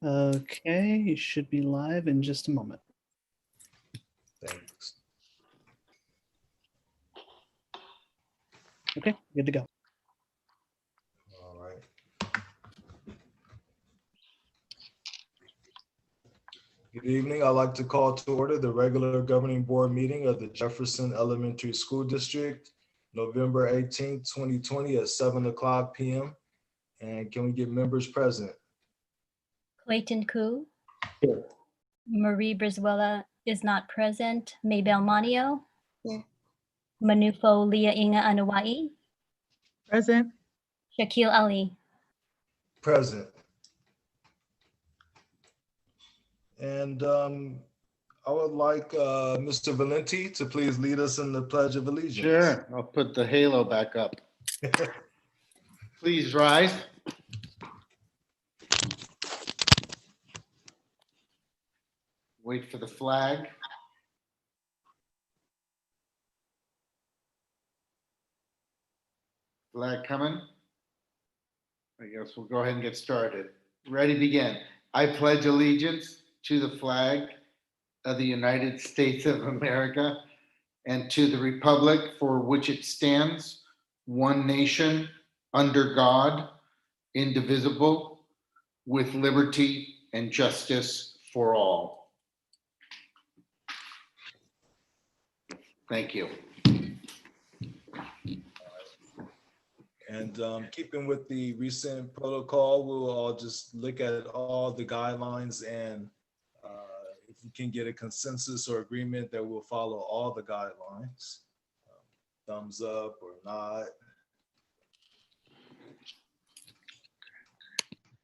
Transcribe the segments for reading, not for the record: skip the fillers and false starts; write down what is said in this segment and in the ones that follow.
Okay, you should be live in just a moment. Thanks. Okay, good to go. All right. Good evening. I'd like to call to order the regular governing board meeting of the Jefferson Elementary School District, November 18th, 2020 at 7:00 p.m. And can we get members present? Clayton Koo. Here. Marie Brizuela is not present. Maybell Monio. Here. Manufo Leah Inga Anawai. Present. Shakil Ali. Present. And I would like Mr. Valenti to please lead us in the Pledge of Allegiance. Sure, I'll put the halo back up. Please rise. Wait for the flag. Flag coming. I guess we'll go ahead and get started. Ready, begin. I pledge allegiance to the flag of the United States of America and to the republic for which it stands, one nation, under God, indivisible, with liberty and justice for all. Thank you. And keeping with the recent protocol, we'll all just look at all the guidelines, and if we can get a consensus or agreement that we'll follow all the guidelines, thumbs up or not.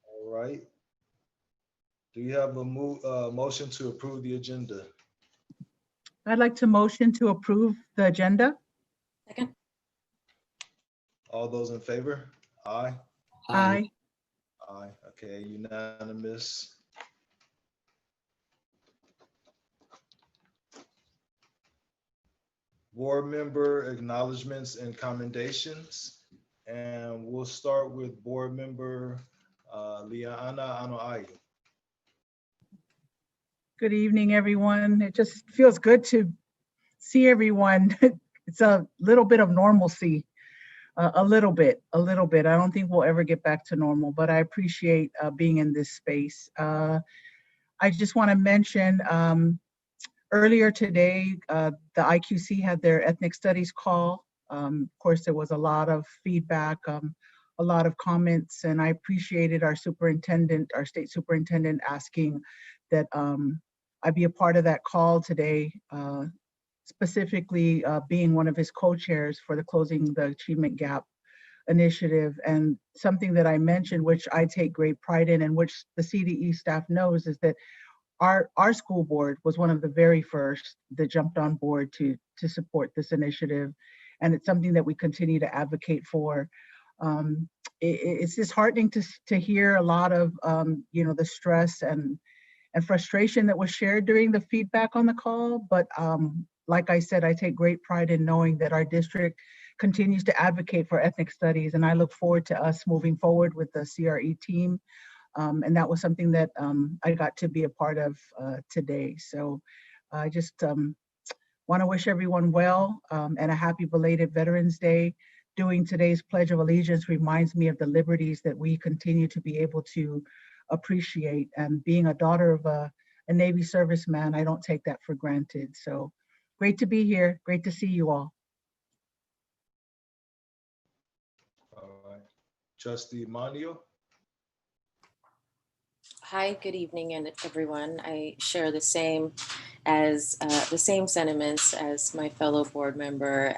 All right. Do you have a motion to approve the agenda? I'd like to motion to approve the agenda. Second. All those in favor? Aye. Aye. Aye. Okay, unanimous. Board member acknowledgements and commendations. And we'll start with board member Liana Anoa'i. Good evening, everyone. It just feels good to see everyone. It's a little bit of normalcy, a little bit. I don't think we'll ever get back to normal, but I appreciate being in this space. I just want to mention earlier today, the IQC had their ethnic studies call. Of course, there was a lot of feedback, a lot of comments, and I appreciated our superintendent, our state superintendent, asking that I be a part of that call today, specifically being one of his co-chairs for the Closing the Achievement Gap initiative. And something that I mentioned, which I take great pride in and which the CDE staff knows, is that our school board was one of the very first that jumped on board to support this initiative. And it's something that we continue to advocate for. It's disheartening to hear a lot of the stress and frustration that was shared during the feedback on the call. But like I said, I take great pride in knowing that our district continues to advocate for ethnic studies. And I look forward to us moving forward with the CRE team. And that was something that I got to be a part of today. So I just want to wish everyone well and a happy belated Veterans Day. Doing today's Pledge of Allegiance reminds me of the liberties that we continue to be able to appreciate. And being a daughter of a Navy serviceman, I don't take that for granted. So great to be here. Great to see you all. All right. Trustee Manio. Hi, good evening, and everyone. I share the same sentiments as my fellow board member.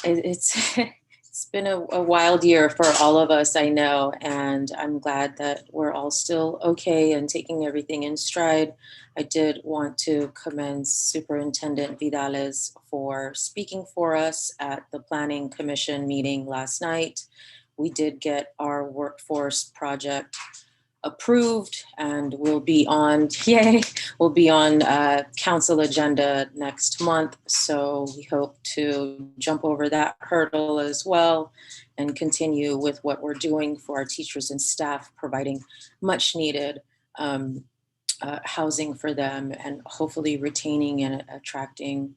It's been a wild year for all of us, I know, and I'm glad that we're all still okay and taking everything in stride. I did want to commend Superintendent Vidales for speaking for us at the Planning Commission meeting last night. We did get our workforce project approved and will be on, yay, will be on council agenda next month. So we hope to jump over that hurdle as well and continue with what we're doing for our teachers and staff, providing much needed housing for them and hopefully retaining and attracting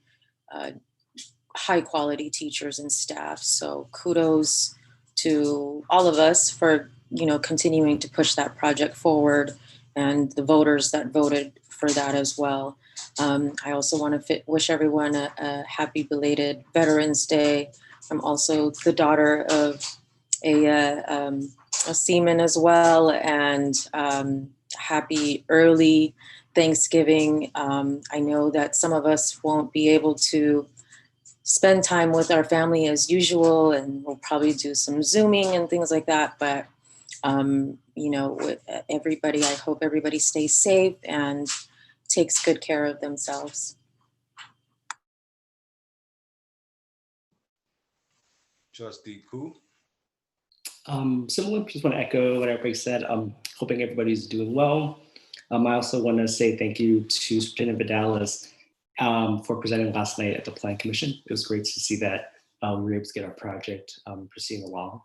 high quality teachers and staff. So kudos to all of us for continuing to push that project forward, and the voters that voted for that as well. I also want to wish everyone a happy belated Veterans Day. I'm also the daughter of a seaman as well, and happy early Thanksgiving. I know that some of us won't be able to spend time with our family as usual, and we'll probably do some Zooming and things like that. But with everybody, I hope everybody stays safe and takes good care of themselves. Trustee Koo. Similar, just want to echo what everybody said. I'm hoping everybody's doing well. I also want to say thank you to Superintendent Vidalis for presenting last night at the Plan Commission. It was great to see that we were able to get our project proceeding along,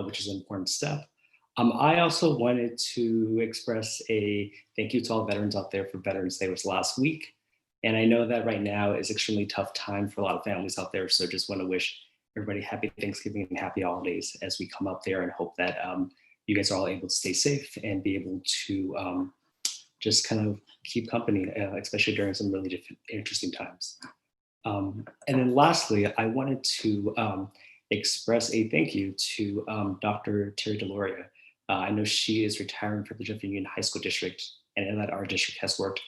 which is an important step. I also wanted to express a thank you to all veterans out there for Veterans Day was last week. And I know that right now is extremely tough time for a lot of families out there. So just want to wish everybody happy Thanksgiving and happy holidays as we come up there, and hope that you guys are all able to stay safe and be able to just kind of keep company, especially during some really interesting times. And then lastly, I wanted to express a thank you to Dr. Terry DeLoria. I know she is retiring from the Jefferson Union High School District, and I know that our district has worked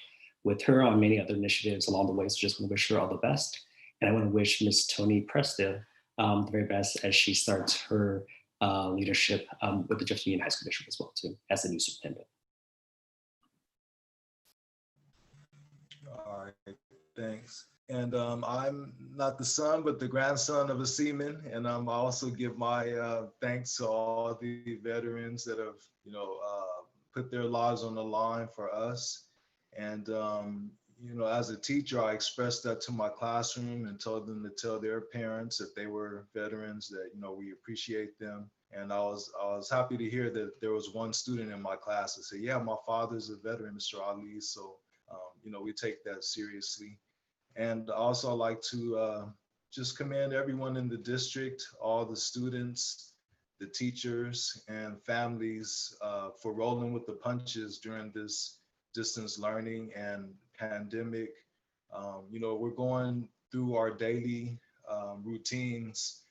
with her on many other initiatives along the way. So just want to wish her all the best. And I want to wish Ms. Toni Presta the very best as she starts her leadership with the Jefferson Union High School District as well, too, as the new superintendent. All right, thanks. And I'm not the son, but the grandson of a seaman. And I also give my thanks to all the veterans that have, put their lives on the line for us. And, as a teacher, I expressed that to my classroom and told them to tell their parents if they were veterans that, we appreciate them. And I was happy to hear that there was one student in my class that said, yeah, my father's a veteran, Mr. Ali. So, we take that seriously. And also I'd like to just commend everyone in the district, all the students, the teachers and families for rolling with the punches during this distance learning and pandemic. We're going through our daily routines,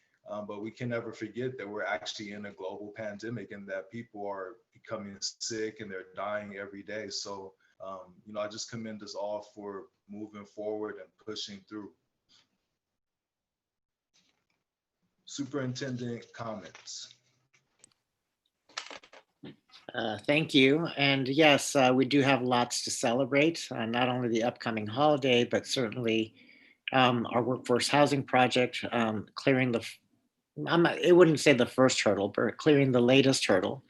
but we can never forget that we're actually in a global pandemic and that people are becoming sick and they're dying every day. So I just commend us all for moving forward and pushing through. Superintendent comments. Thank you. And yes, we do have lots to celebrate, not only the upcoming holiday, but certainly our workforce housing project, clearing it wouldn't say the first hurdle, but clearing the latest hurdle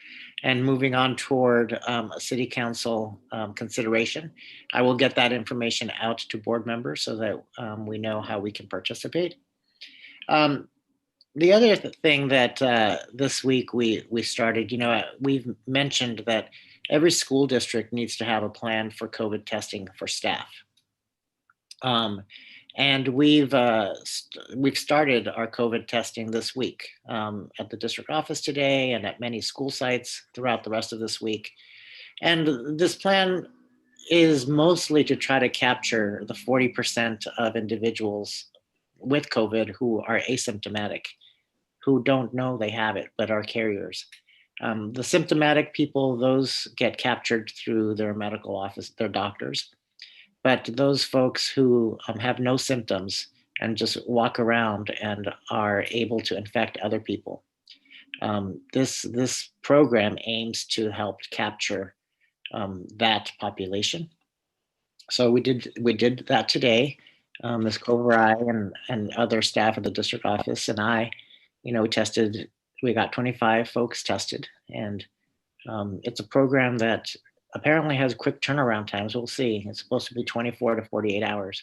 and moving on toward a city council consideration. I will get that information out to board members so that we know how we can participate. The other thing that this week we started, we've mentioned that every school district needs to have a plan for COVID testing for staff. And we've started our COVID testing this week at the district office today and at many school sites throughout the rest of this week. And this plan is mostly to try to capture the 40% of individuals with COVID who are asymptomatic, who don't know they have it, but are carriers. The symptomatic people, those get captured through their medical office, their doctors. But those folks who have no symptoms and just walk around and are able to infect other people, this program aims to help capture that population. So we did that today. Ms. Kovarai and other staff at the district office and I, we got 25 folks tested, and It's a program that apparently has quick turnaround times. We'll see. It's supposed to be 24 to 48 hours.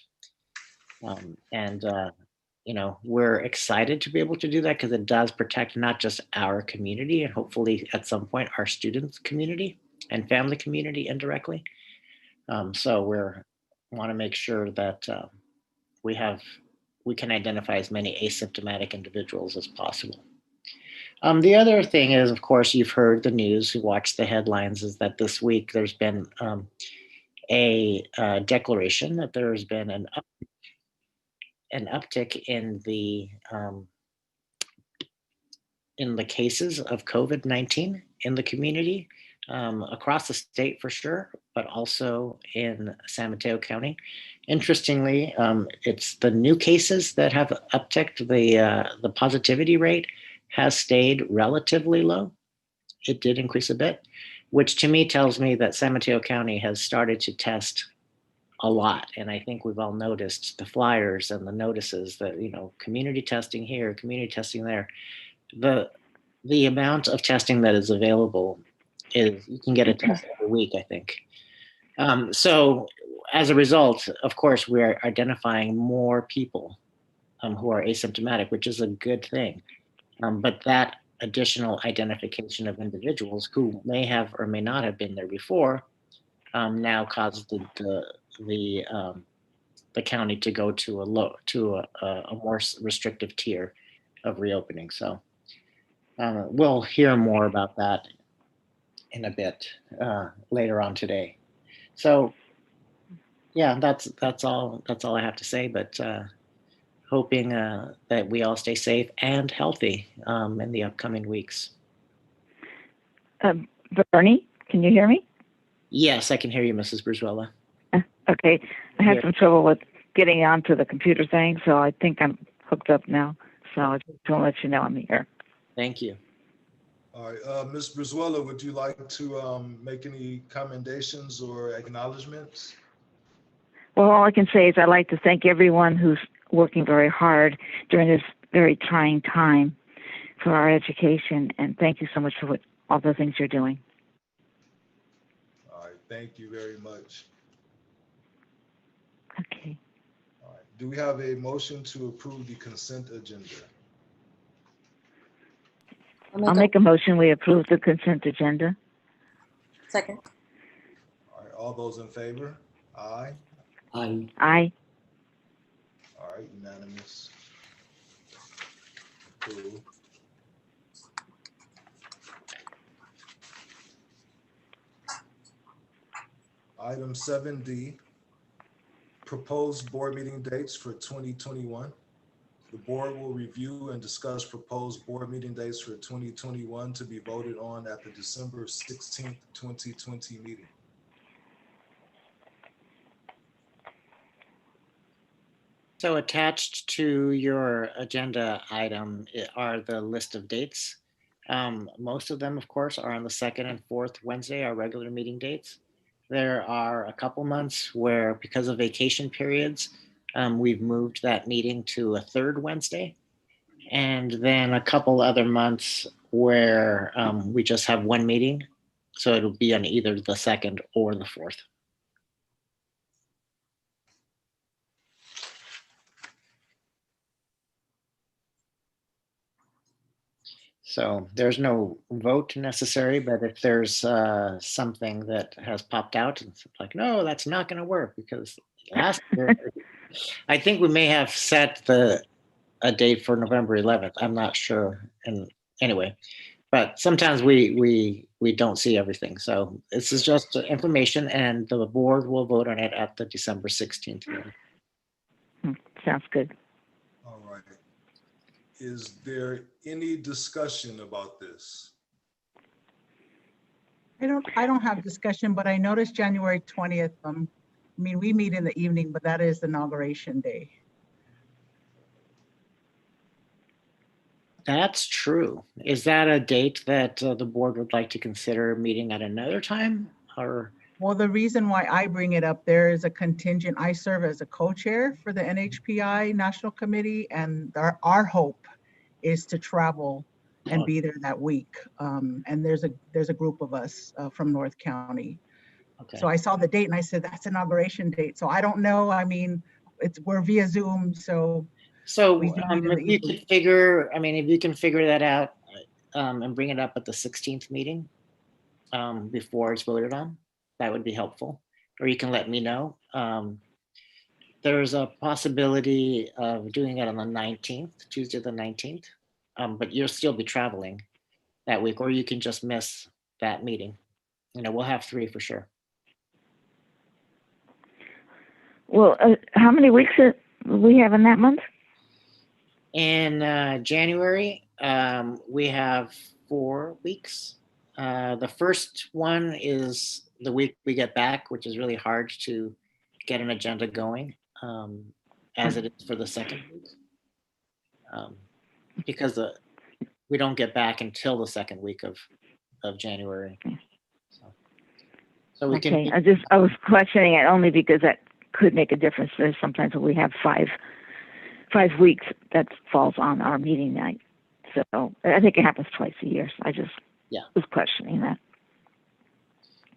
You know, we're excited to be able to do that because it does protect not just our community and hopefully at some point our students' community and family community indirectly. So want to make sure that we can identify as many asymptomatic individuals as possible. The other thing is, of course, you've heard the news, who watched the headlines, is that this week there's been a declaration that there has been an uptick in the cases of COVID-19 in the community, across the state for sure, but also in San Mateo County. Interestingly, it's the new cases that have upticked. The positivity rate has stayed relatively low. It did increase a bit, which to me tells me that San Mateo County has started to test a lot. And I think we've all noticed the flyers and the notices that, you know, community testing here, community testing there. The amount of testing that is available is, you can get a test every week, I think. So as a result, of course, we're identifying more people who are asymptomatic, which is a good thing. But that additional identification of individuals who may have or may not have been there before now causes the county to go to a more restrictive tier of reopening. So we'll hear more about that in a bit later on today. So yeah, that's all I have to say. But hoping that we all stay safe and healthy in the upcoming weeks. Bernie, can you hear me? Yes, I can hear you, Mrs. Brizuela. Okay, I had Yeah. some trouble with getting onto the computer thing, so I think I'm hooked up now. So I just want to let you know I'm here. Thank you. All right, Ms. Brizuela, would you like to make any commendations or acknowledgements? Well, all I can say is I'd like to thank everyone who's working very hard during this very trying time for our education, and thank you so much for all the things you're doing. All right, thank you very much. Okay. All right, do we have a motion to approve the consent agenda? I'll make a motion we approve the consent agenda. Second. All right, all those in favor? Aye. Aye. Aye. All right, unanimous. Cool. Item 7D, proposed board meeting dates for 2021. The board will review and discuss proposed board meeting dates for 2021 to be voted on at the December 16th, 2020 meeting. So attached to your agenda item are the list of dates. Most of them, of course, are on the second and fourth Wednesday, our regular meeting dates. There are a couple months where, because of vacation periods, we've moved that meeting to a third Wednesday. And then a couple other months where we just have one meeting. So it'll be on either the second or the fourth. So there's no vote necessary, but if there's something that has popped out, it's like, no, that's not going to work, because last year, I think we may have set a date for November 11th. I'm not sure. And anyway, but sometimes we don't see everything. So this is just information, and the board will vote on it at the December 16th meeting. Sounds good. All right. Is there any discussion about this? I don't have discussion, but I noticed January 20th. I mean, we meet in the evening, but that is inauguration day. That's true. Is that a date that the board would like to consider meeting at another time, or? Well, the reason why I bring it up, there is a contingent. I serve as a co-chair for the NHPI National Committee, and our hope is to travel and Oh. be there that week. And there's a group of us from North County. Okay. So I saw the date and I said, that's inauguration date. So I don't know. I mean, we're via Zoom, so So we do meet in the if you evening. could figure, I mean, if you can figure that out and bring it up at the 16th meeting before it's voted on, that would be helpful. Or you can let me know. There's a possibility of doing it on the 19th, Tuesday the 19th, but you'll still be traveling that week, or you can just miss that meeting. You know, we'll have 3 for sure. Well, how many weeks we have in that month? In January, we have 4 weeks. The first one is the week we get back, which is really hard to get an agenda going, as it is for the second week, because we don't get back until the second week of January. So we Okay, can. I was questioning it only because that could make a difference. There's sometimes when we have 5 weeks that falls on our meeting night. So I think it happens twice a year. So I just was questioning that.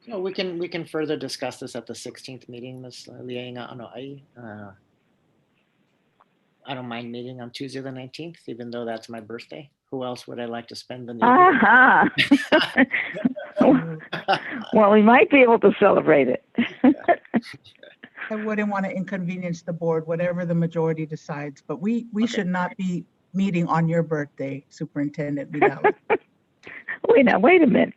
No, we can further discuss this at the 16th meeting, Ms. Liang. I don't mind meeting on Tuesday the 19th, even though that's my birthday. Who else would I like to spend the new year? Well, we might be able to celebrate it. I wouldn't want to inconvenience the board, whatever the majority decides, but we should not be meeting on your birthday, Superintendent Vidal. Wait a minute.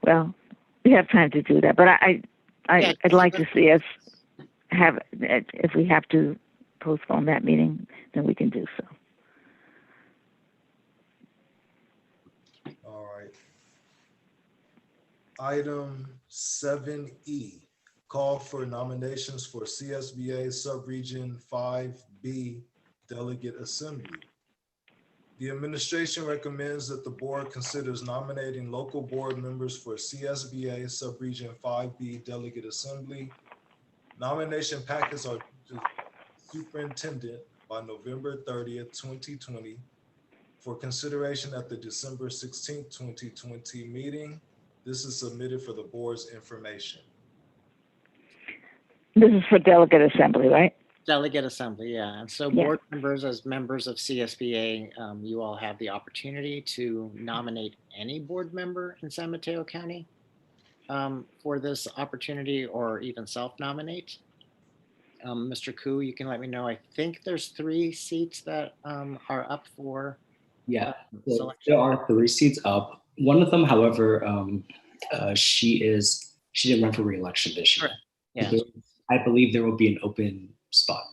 Well, we have time to do that, but I'd like to see us have, if we have to postpone that meeting, then we can do so. All right. Item 7E, call for nominations for CSBA Subregion 5B Delegate Assembly. The administration recommends that the board considers nominating local board members for CSBA Subregion 5B Delegate Assembly. Nomination packets are to the Superintendent by November 30th, 2020 for consideration at the December 16th, 2020 meeting. This is submitted for the board's information. This is for delegate assembly, right? Delegate assembly, yeah. And so board members, as members of CSBA, you all have the opportunity to nominate any board member in San Mateo County for this opportunity, or even self-nominate. Mr. Koo, you can let me know. I think there's 3 seats that are up for Yeah, so selection. there are 3 seats up. One of them, however, she didn't run for re-election this year. Yeah. I believe there will be an open spot,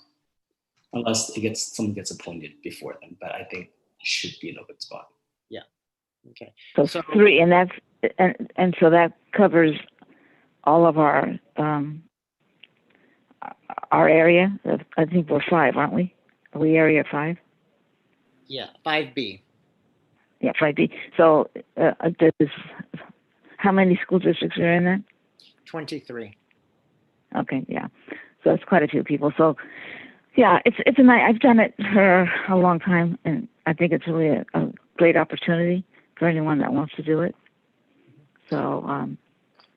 unless someone gets appointed before then. But I think it should be an open spot. Yeah. Okay. So 3, and that's and so that covers all of our area. I think we're 5, aren't we? Are we area 5? Yeah, 5B. Yeah, 5B. So how many school districts are in that? 23. Okay, yeah. So it's quite a few people. So yeah, it's a nice, I've done it for a long time, and I think it's really a great opportunity for anyone that wants to do it. So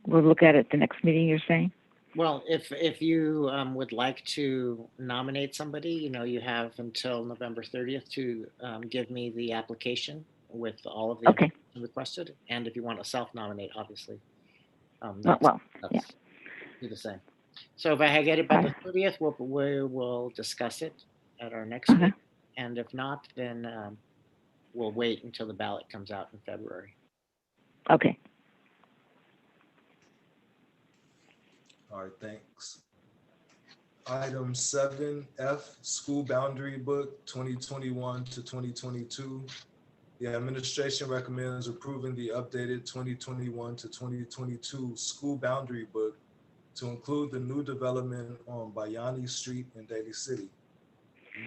we'll look at it the next meeting, you're saying? Well, if you would like to nominate somebody, you have until November 30th to give me the application with all of the information requested. And if you want to self-nominate, obviously, that's do the same. So if I get it by the 30th, we will discuss it at our next meeting. And if not, then we'll wait until the ballot comes out in February. Okay. All right, thanks. Item 7F, School Boundary Book 2021 to 2022. The administration recommends approving the updated 2021 to 2022 School Boundary Book to include the new development on Bayani Street in Daly City.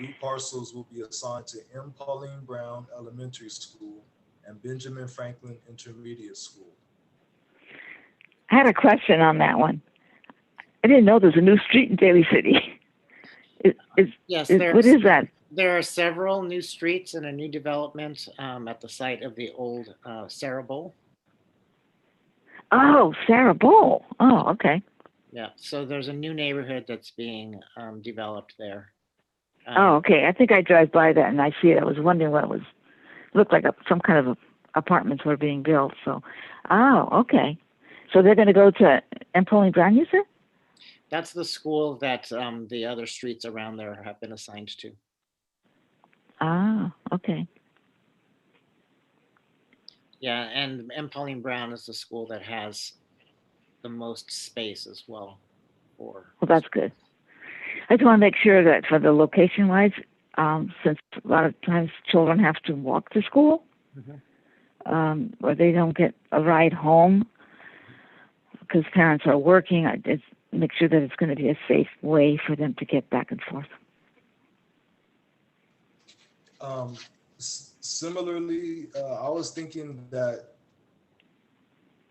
New parcels will be assigned to M. Pauline Brown Elementary School and Benjamin Franklin Intermediate School. I had a question on that one. I didn't know there's a new street in Daly City. Yes, what is that? There are several new streets and a new development at the site of the old Sarah Bowl. Oh, Sarah Bowl. Oh, okay. Yeah, so there's a new neighborhood that's being developed there. Oh, okay. I think I drive by that and I see it. I was wondering what it was. Looked like some kind of apartments were being built. So, oh, okay. So they're going to go to Empoli Brown, you said? That's the school that the other streets around there have been assigned to. Ah, okay. Yeah, and Pauline Brown is the school that has the most space as well. Well, that's good. I just want to make sure that for the location-wise, since a lot of times children have to walk to school, or they don't get a ride home because parents are working, I just make sure that it's going to be a safe way for them to get back and forth. Similarly, I was thinking that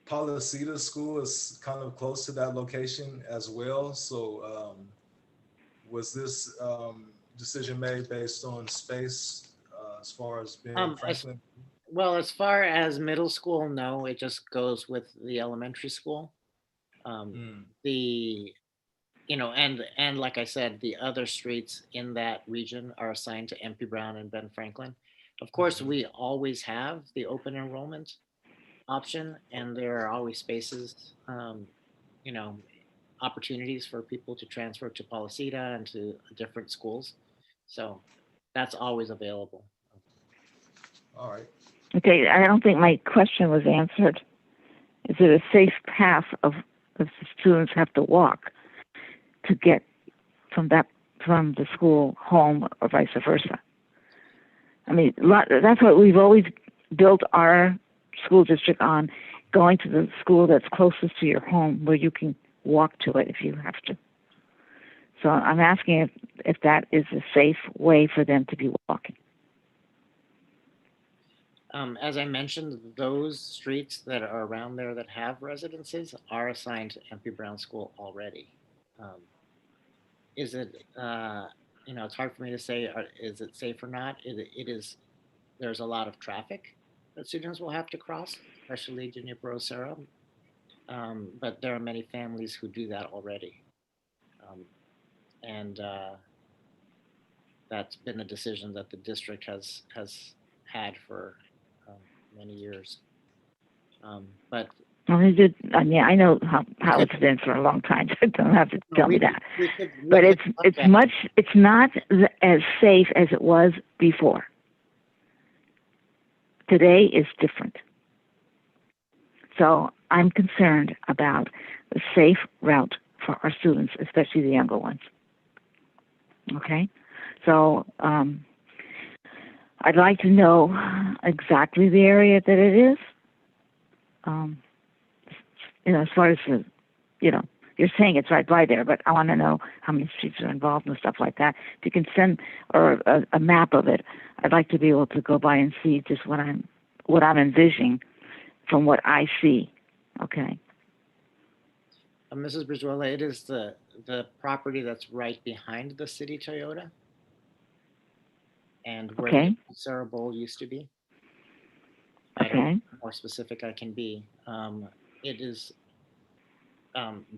Policita School is kind of close to that location as well. So was this decision made based on space as far as being Franklin? Well, as far as middle school, no, it just goes with the elementary school. The, you know, and like I said, the other streets in that region are assigned to MP Brown and Ben Franklin. Of course, we always have the open enrollment option, and there are always spaces, you know, opportunities for people to transfer to Policita and to different schools. So that's always available. All right. Okay, I don't think my question was answered. Is it a safe path of the students have to walk to get from the school home or vice versa? I mean, that's what we've always built our school district on, going to the school that's closest to your home where you can walk to it if you have to. So I'm asking if that is a safe way for them to be walking. As I mentioned, those streets that are around there that have residences are assigned to MP Brown School already. Is it, you know, it's hard for me to say, is it safe or not? It is, there's a lot of traffic that students will have to cross, especially Junipero Serra. But there are many families who do that already. And that's been a decision that the district has had for many years. But well, yeah, I know how it's been for a long time. So don't have to tell me that. But it's not as safe as it was before. Today is different. So I'm concerned about the safe route for our students, especially the younger ones. Okay? So I'd like to know exactly the area that it is. You know, as far as you're saying it's right by there, but I want to know how many streets are involved and stuff like that. If you can send a map of it, I'd like to be able to go by and see just what I'm envisioning from what I see. Okay. Mrs. Brizuela, it is the property that's right behind the city Toyota, and where the Sarah Bowl used to be. I don't know how more specific I can be. It is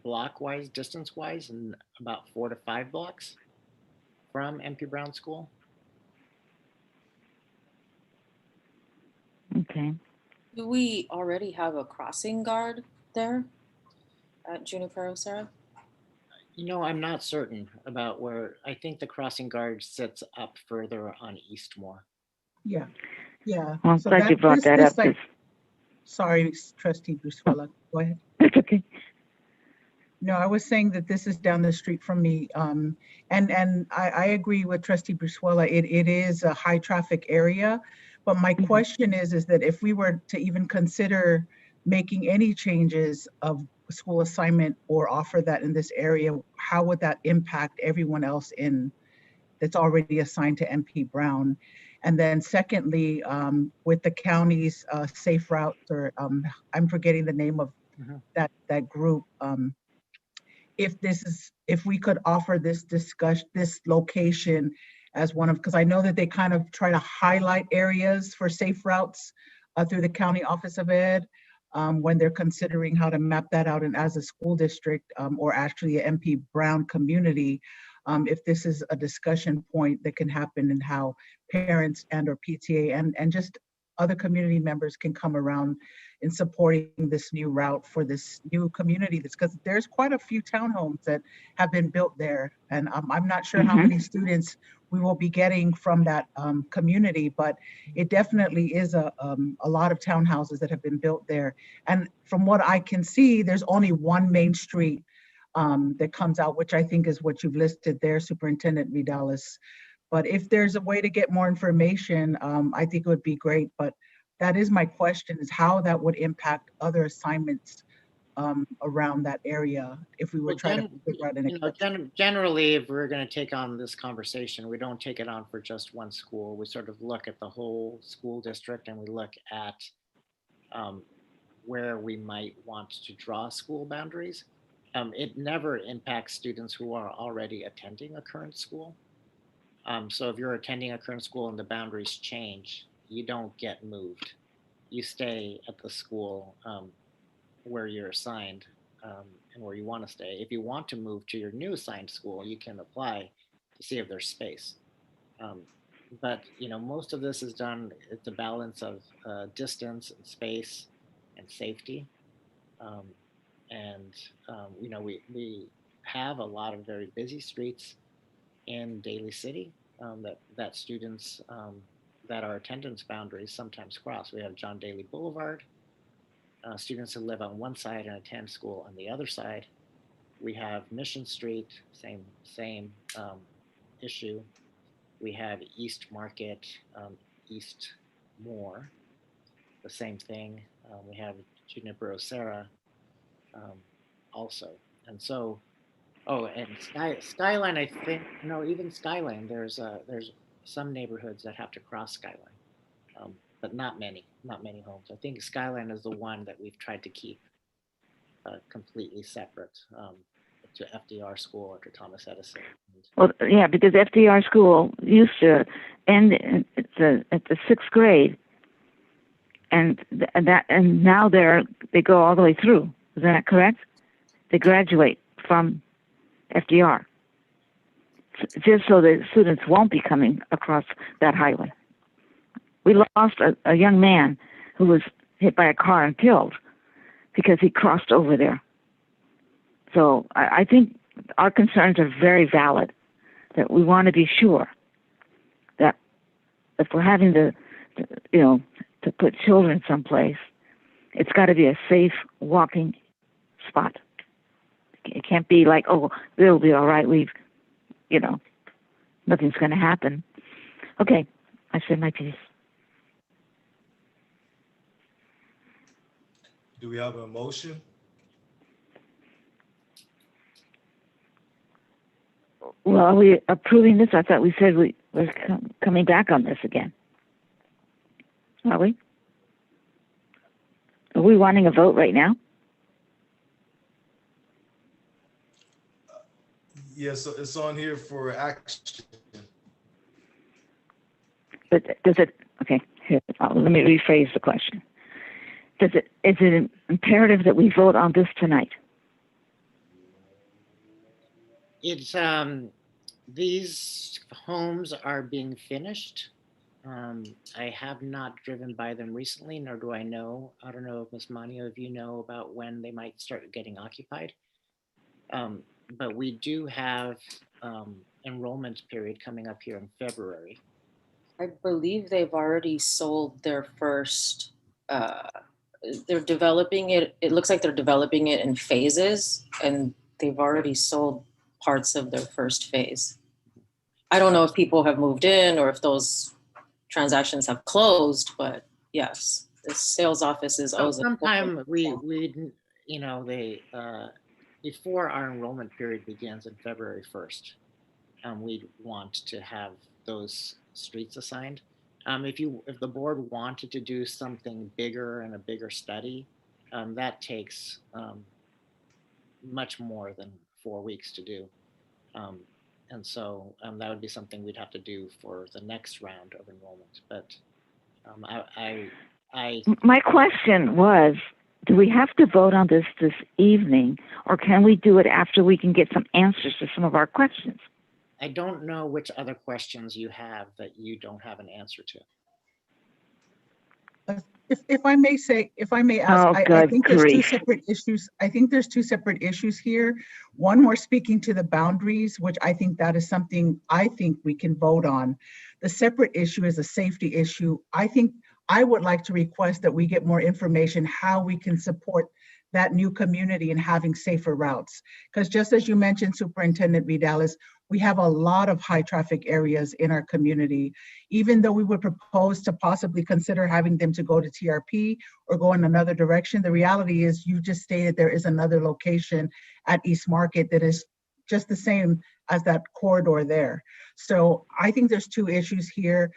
block-wise, distance-wise, and about 4 to 5 blocks from MP Brown School. Okay. Do we already have a crossing guard there at Junipero Serra? You know, I'm not certain about where. I think the crossing guard sits up further on Eastmore. Yeah. Yeah. Well, so glad you brought that up. Sorry, Trustee Brizuela. Go ahead. That's okay. No, I was saying that this is down the street from me. And I agree with Trustee Brizuela. It is a high traffic area. But my question is that if we were to even consider making any changes of school assignment or offer that in this area, how would that impact everyone else that's already assigned to MP Brown? And then secondly, with the county's safe routes, or I'm forgetting the name of that group. If we could offer this location as one of, because I know that they kind of try to highlight areas for safe routes through the County Office of Ed when they're considering how to map that out, and as a school district or actually a MP Brown community, if this is a discussion point that can happen and how parents and or PTA and just other community members can come around in supporting this new route for this new community. That's because there's quite a few townhomes that have been built there. And I'm not sure how many students we will be getting from that community, but it definitely is a lot of townhouses that have been built there. And from what I can see, there's only one main street that comes out, which I think is what you've listed there, Superintendent Vidalis. But if there's a way to get more information, I think it would be great. But that is my question, is how that would impact other assignments around that area if we were trying to figure out an exception. Generally, if we're going to take on this conversation, we don't take it on for just one school. We sort of look at the whole school district, and we look at where we might want to draw school boundaries. It never impacts students who are already attending a current school. So if you're attending a current school and the boundaries change, you don't get moved. You stay at the school where you're assigned and where you want to stay. If you want to move to your new assigned school, you can apply to see if there's space. But most of this is done, it's a balance of distance and space and safety. We have a lot of very busy streets in Daly City that students that are attendance boundaries sometimes cross. We have John Daly Boulevard, students who live on one side and attend school on the other side. We have Mission Street, same issue. We have East Market, East Moore, the same thing. We have Juniper Serra also. And so, and Skyline, I think, even Skyline, there's some neighborhoods that have to cross Skyline, but not many homes. I think Skyline is the one that we've tried to keep completely separate to FDR School or to Thomas Edison. Well, yeah, because FDR School used to end at the sixth grade, and now they go all the way through. Is that correct? They graduate from FDR, just so the students won't be coming across that highway. We lost a young man who was hit by a car and killed because he crossed over there. So I think our concerns are very valid, that we want to be sure that if we're having to put children someplace, it's got to be a safe walking spot. It can't be like, oh, they'll be all right. Nothing's going to happen. Okay, I said my piece. Do we have a motion? Well, are we approving this? I thought we said we were coming back on this again. Are we? Are we wanting a vote right now? Yes, it's on here for action. But does it? Okay, here. Let me rephrase the question. Is it imperative that we vote on this tonight? It's these homes are being finished. I have not driven by them recently, nor do I know. I don't know if Ms. Manio, if you know about when they might start getting occupied. But we do have enrollment period coming up here in February. I believe they've already sold their first, they're developing it. It looks like they're developing it in phases, and they've already sold parts of their first phase. I don't know if people have moved in or if those transactions have closed, but yes, the sales office is So sometime before our enrollment period begins in February 1st, we'd want to have those streets assigned. If the board wanted to do something bigger and a bigger study, that takes much more than 4 weeks to do. And so that would be something we'd have to do for the next round of enrollment. But My question was, do we have to vote on this evening, or can we do it after we can get some answers to some of our questions? I don't know which other questions you have that you don't have an answer to. If I may ask, Oh, I good think there's two grief. separate issues. I think there's two separate issues here. One, we're speaking to the boundaries, which I think that is something I think we can vote on. The separate issue is a safety issue. I think I would like to request that we get more information how we can support that new community and having safer routes. Because just as you mentioned, Superintendent Vidalis, we have a lot of high traffic areas in our community. Even though we would propose to possibly consider having them to go to TRP or go in another direction, the reality is you just stated there is another location at East Market that is just the same as that corridor there. So I think there's two issues here.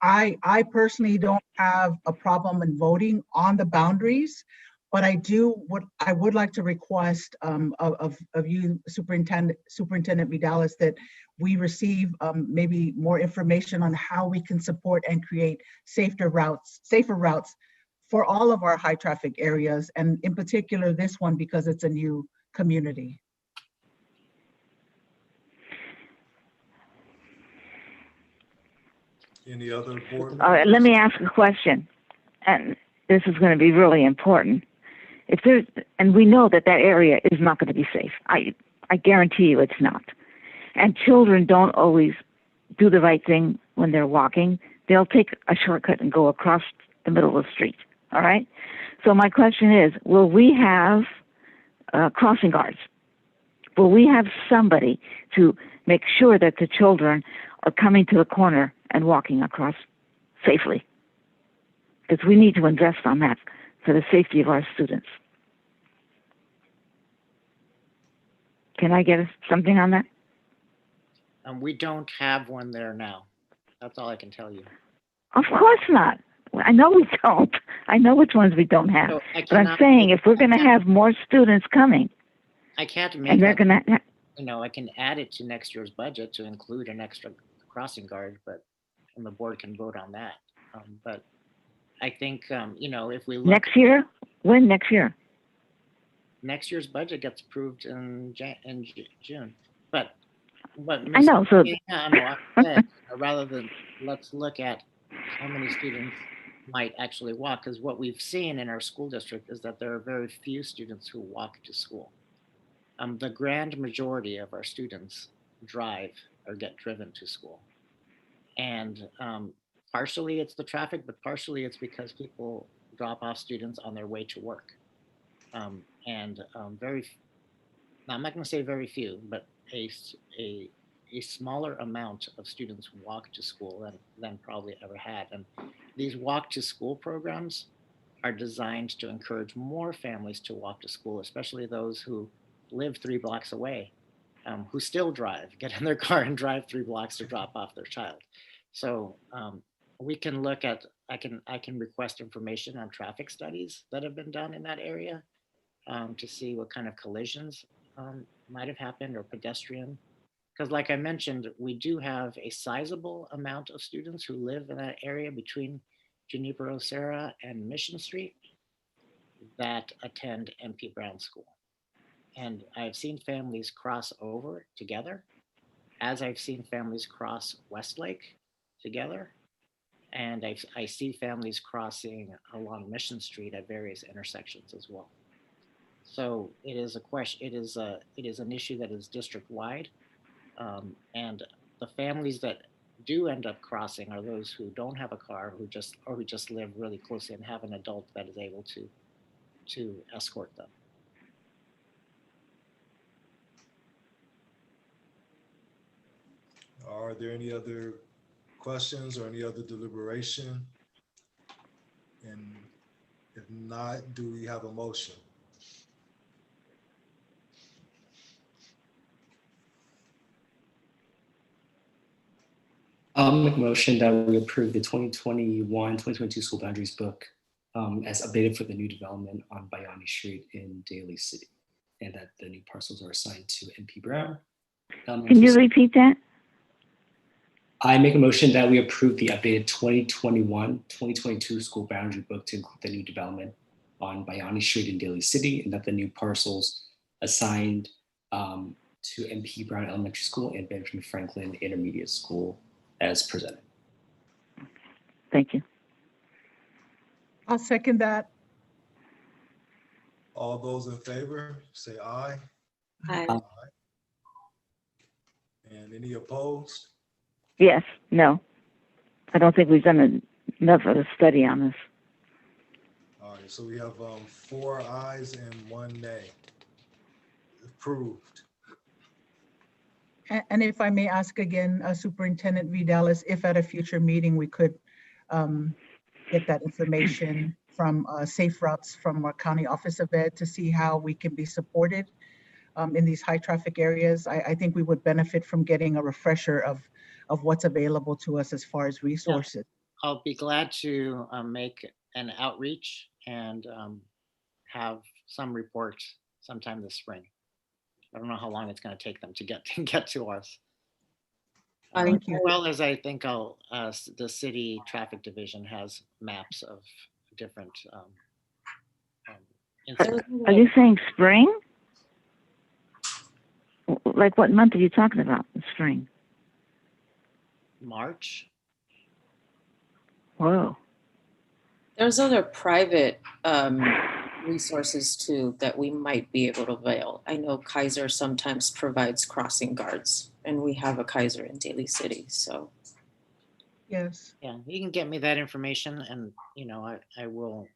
I personally don't have a problem in voting on the boundaries, but I would like to request of you, Superintendent Vidalis, that we receive maybe more information on how we can support and create safer routes for all of our high traffic areas, and in particular this one because it's a new community. Any other board All right, let me ask a question, and this is going to be really important. If there's, and we know that area is not going to be safe. I guarantee you it's not. And children don't always do the right thing when they're walking. They'll take a shortcut and go across the middle of the street. All right. So my question is, will we have crossing guards? Will we have somebody to make sure that the children are coming to the corner and walking across safely? Because we need to invest on that for the safety of our students. Can I get something on that? We don't have one there now. That's all I can tell you. Of course not. I know we don't. I know which ones we don't have. So but I'm saying if we're going to have more students coming, I can't make and they're up, going to, I can add it to next year's budget to include an extra crossing guard, and the board can vote on that. But I think, if we look next year, when next year? Next year's budget gets approved in June. But I know. So rather than let's look at how many students might actually walk, because what we've seen in our school district is that there are very few students who walk to school. The grand majority of our students drive or get driven to school. And partially it's the traffic, but partially it's because people drop off students on their way to work. I'm not going to say very few, but a smaller amount of students walk to school than probably ever had. And these walk to school programs are designed to encourage more families to walk to school, especially those who live 3 blocks away, who still drive, get in their car and drive 3 blocks to drop off their child. So we can look at, I can request information on traffic studies that have been done in that area to see what kind of collisions might have happened or pedestrian. Because like I mentioned, we do have a sizable amount of students who live in that area between Junipero Serra and Mission Street that attend MP Brown School. And I've seen families cross over together, as I've seen families cross Westlake together. And I see families crossing along Mission Street at various intersections as well. So it is a question. It is an issue that is district wide, and the families that do end up crossing are those who don't have a car, who just live really closely and have an adult that is able to escort them. Are there any other questions or any other deliberation? And if not, do we have a motion? I'll make a motion that we approve the 2021-2022 school boundaries book as updated for the new development on Bayani Street in Daly City, and that the new parcels are assigned to MP Brown Can you repeat that? I make a motion that we approve the updated 2021-2022 school boundary book to include the new development on Bayani Street in Daly City, and that the new parcels assigned to MP Brown Elementary School and Benjamin Franklin Intermediate School as presented. Thank you. I'll second that. All those in favor, say aye. Aye. And any opposed? Yes, no. I don't think we've done enough of a study on this. All right, so we have 4 ayes and 1 nay. Approved. And if I may ask again, Superintendent Vidalis, if at a future meeting we could get that information from Safe Routes from our County Office of Ed to see how we can be supported in these high traffic areas. I think we would benefit from getting a refresher of what's available to us as far as resources. I'll be glad to make an outreach and have some report sometime this spring. I don't know how long it's going to take them to get to us. Thank you. As well as I think the city traffic division has maps of different. Are you saying spring? Like what month are you talking about? Spring. March. Whoa. There's other private resources too that we might be able to avail. I know Kaiser sometimes provides crossing guards, and we have a Kaiser in Daly City. So Yes. Yeah, you can get me that information, and I will.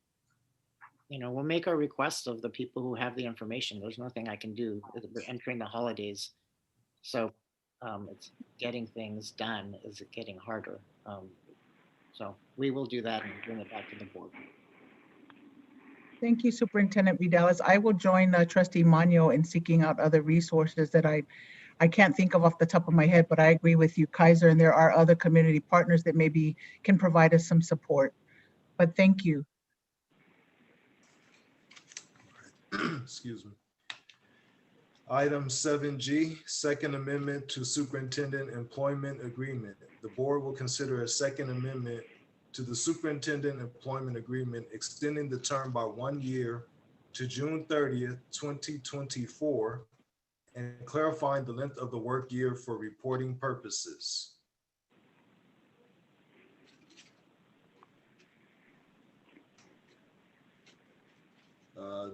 We'll make our requests of the people who have the information. There's nothing I can do. We're entering the holidays, so it's getting things done is getting harder. So we will do that and bring it back to the board. Thank you, Superintendent Vidalis. I will join Trustee Manio in seeking out other resources that I can't think of off the top of my head, but I agree with you, Kaiser, and there are other community partners that maybe can provide us some support. But thank you. Excuse me. Item 7G, Second Amendment to Superintendent Employment Agreement. The board will consider a second amendment to the Superintendent Employment Agreement, extending the term by 1 year to June 30th, 2024, and clarifying the length of the work year for reporting purposes.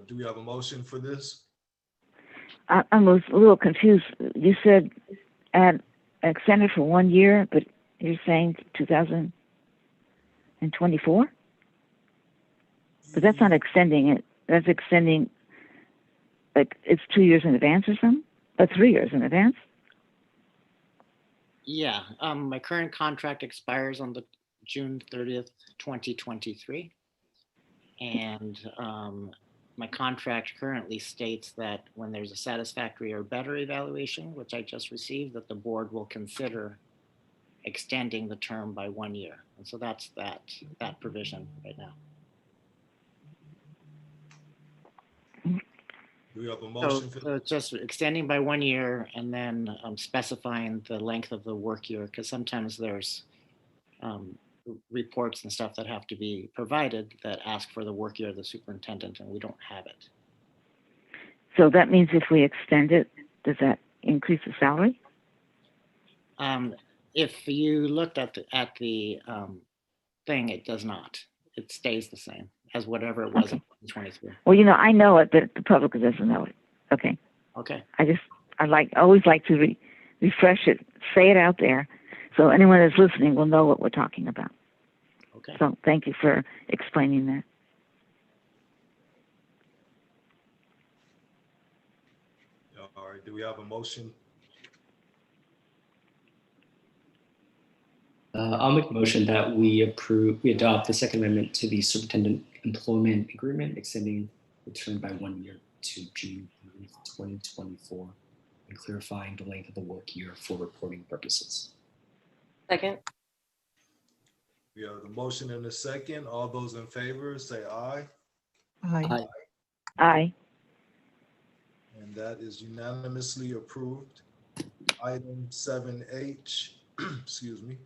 Do we have a motion for this? I was a little confused. You said extended for 1 year, but you're saying 2024? But that's not extending it. That's extending, like it's 2 years in advance or something? Or 3 years in advance? Yeah, my current contract expires on the June 30th, 2023. And my contract currently states that when there's a satisfactory or better evaluation, which I just received, that the board will consider extending the term by 1 year. And so that's that provision right now. Do we have a motion for So it's just extending by 1 year and then specifying the length of the work year, because sometimes there's reports and stuff that have to be provided that ask for the work year of the superintendent, and we don't have it. So that means if we extend it, does that increase the salary? If you looked at the thing, it does not. It stays the same as whatever it was in 2023. Well, I know it, but the public doesn't know it. Okay. Okay. I always like to refresh it, say it out there, so anyone that's listening will know what we're talking about. Okay. So thank you for explaining that. All right, do we have a motion? I'll make a motion that we adopt the Second Amendment to the Superintendent Employment Agreement, extending the term by 1 year to June 2024, and clarifying the length of the work year for reporting purposes. second. We have the motion and the second. All those in favor say aye. Aye. Aye. And that is unanimously approved. Item 7H, excuse me.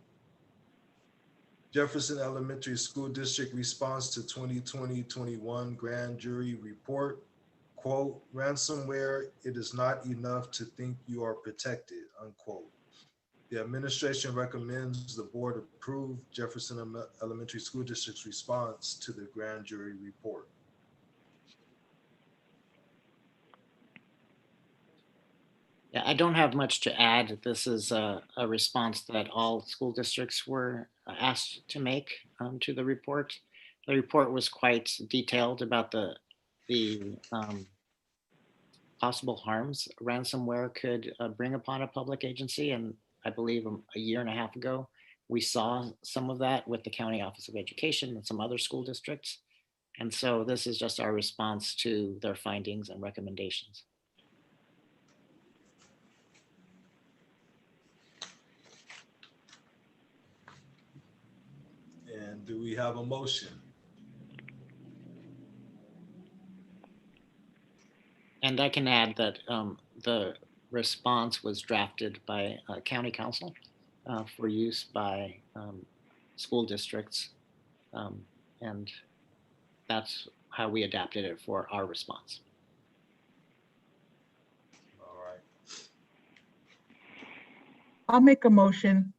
Jefferson Elementary School District response to 2020-21 grand jury report. Quote, ransomware, it is not enough to think you are protected, unquote. The administration recommends the board approve Jefferson Elementary School District's response to the grand jury report. Yeah, I don't have much to add. This is a response that all school districts were asked to make to the report. The report was quite detailed about the possible harms ransomware could bring upon a public agency. And I believe a year and a half ago, we saw some of that with the County Office of Education and some other school districts. And so this is just our response to their findings and recommendations. And do we have a motion? And I can add that the response was drafted by County Council for use by school districts. And that's how we adapted it for our response. All right. I'll make a motion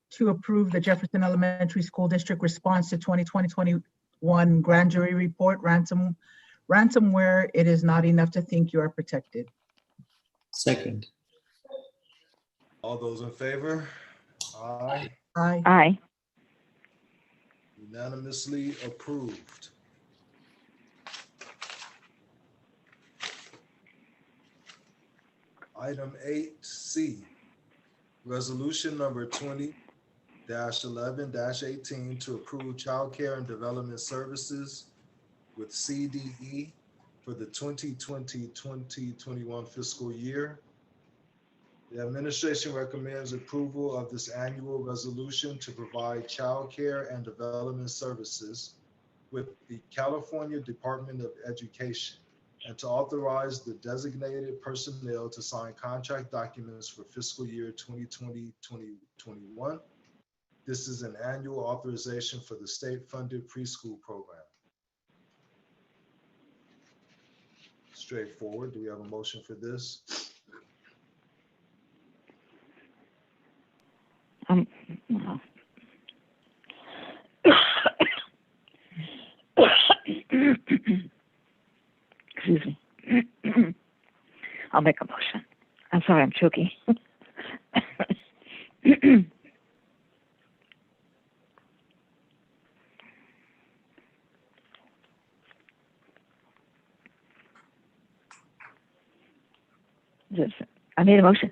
to approve the Jefferson Elementary School District response to 2020-21 grand jury report, ransomware, it is not enough to think you are protected. Second. All those in favor? Aye. Aye. Aye. Unanimously approved. Item 8C, resolution number 20-11-18 to approve child care and development services with CDE for the 2020-2021 fiscal year. The administration recommends approval of this annual resolution to provide child care and development services with the California Department of Education and to authorize the designated personnel to sign contract documents for fiscal year 2020-2021. This is an annual authorization for the state-funded preschool program. Straightforward. Do we have a motion for this? No. Excuse me. I'll make a motion. I'm sorry, I'm choking. I made a motion.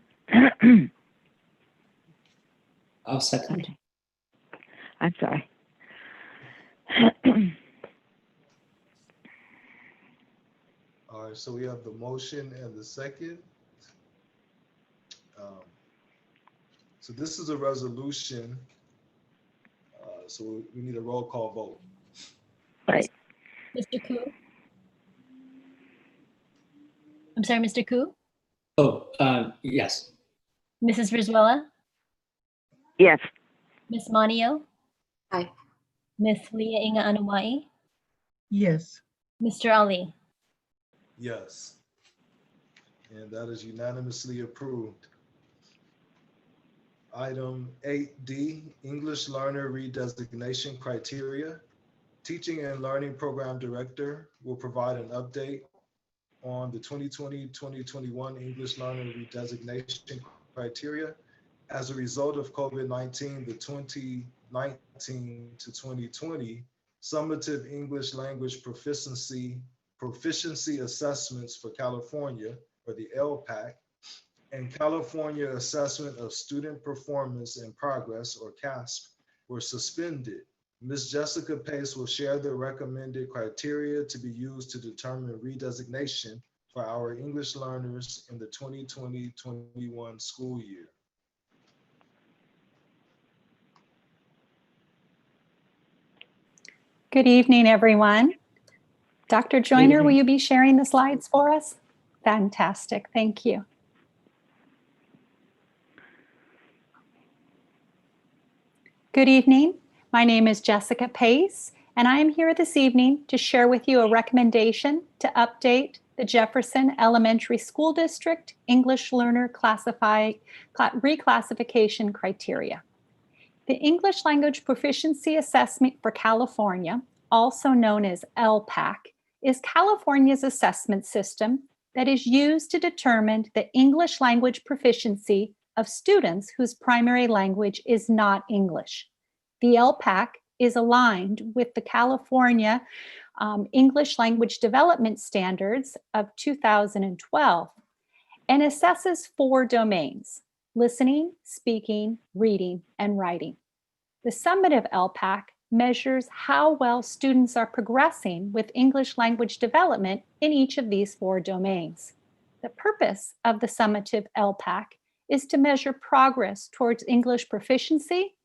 I'll second. Okay. I'm sorry. All right, so we have the motion and the second. So this is a resolution. So we need a roll call vote. Right. Mr. Koo? I'm sorry, Mr. Koo? Oh, yes. Mrs. Brizuela? Yes. Ms. Monio? Aye. Ms. Leah Inga Anumai? Yes. Mr. Ali? Yes. And that is unanimously approved. Item 8D, English Learner Redesignation Criteria. Teaching and Learning Program Director will provide an update on the 2020-2021 English Learner Redesignation Criteria. As a result of COVID-19, the 2019 to 2020 summative English language proficiency assessments for California, or the LPAC, and California Assessment of Student Performance and Progress, or CASP, were suspended. Ms. Jessica Pace will share the recommended criteria to be used to determine redesignation for our English learners in the 2020-21 school year. Good evening, everyone. Dr. Joyner, will evening. you be sharing the slides for us? Fantastic, thank you. Good evening. My name is Jessica Pace, and I am here this evening to share with you a recommendation to update the Jefferson Elementary School District English Learner reclassification criteria. The English Language Proficiency Assessment for California, also known as LPAC, is California's assessment system that is used to determine the English language proficiency of students whose primary language is not English. The LPAC is aligned with the California English Language Development Standards of 2012 and assesses 4 domains: listening, speaking, reading, and writing. The summative LPAC measures how well students are progressing with English language development in each of these 4 domains. The purpose of the summative LPAC is to measure progress towards English proficiency,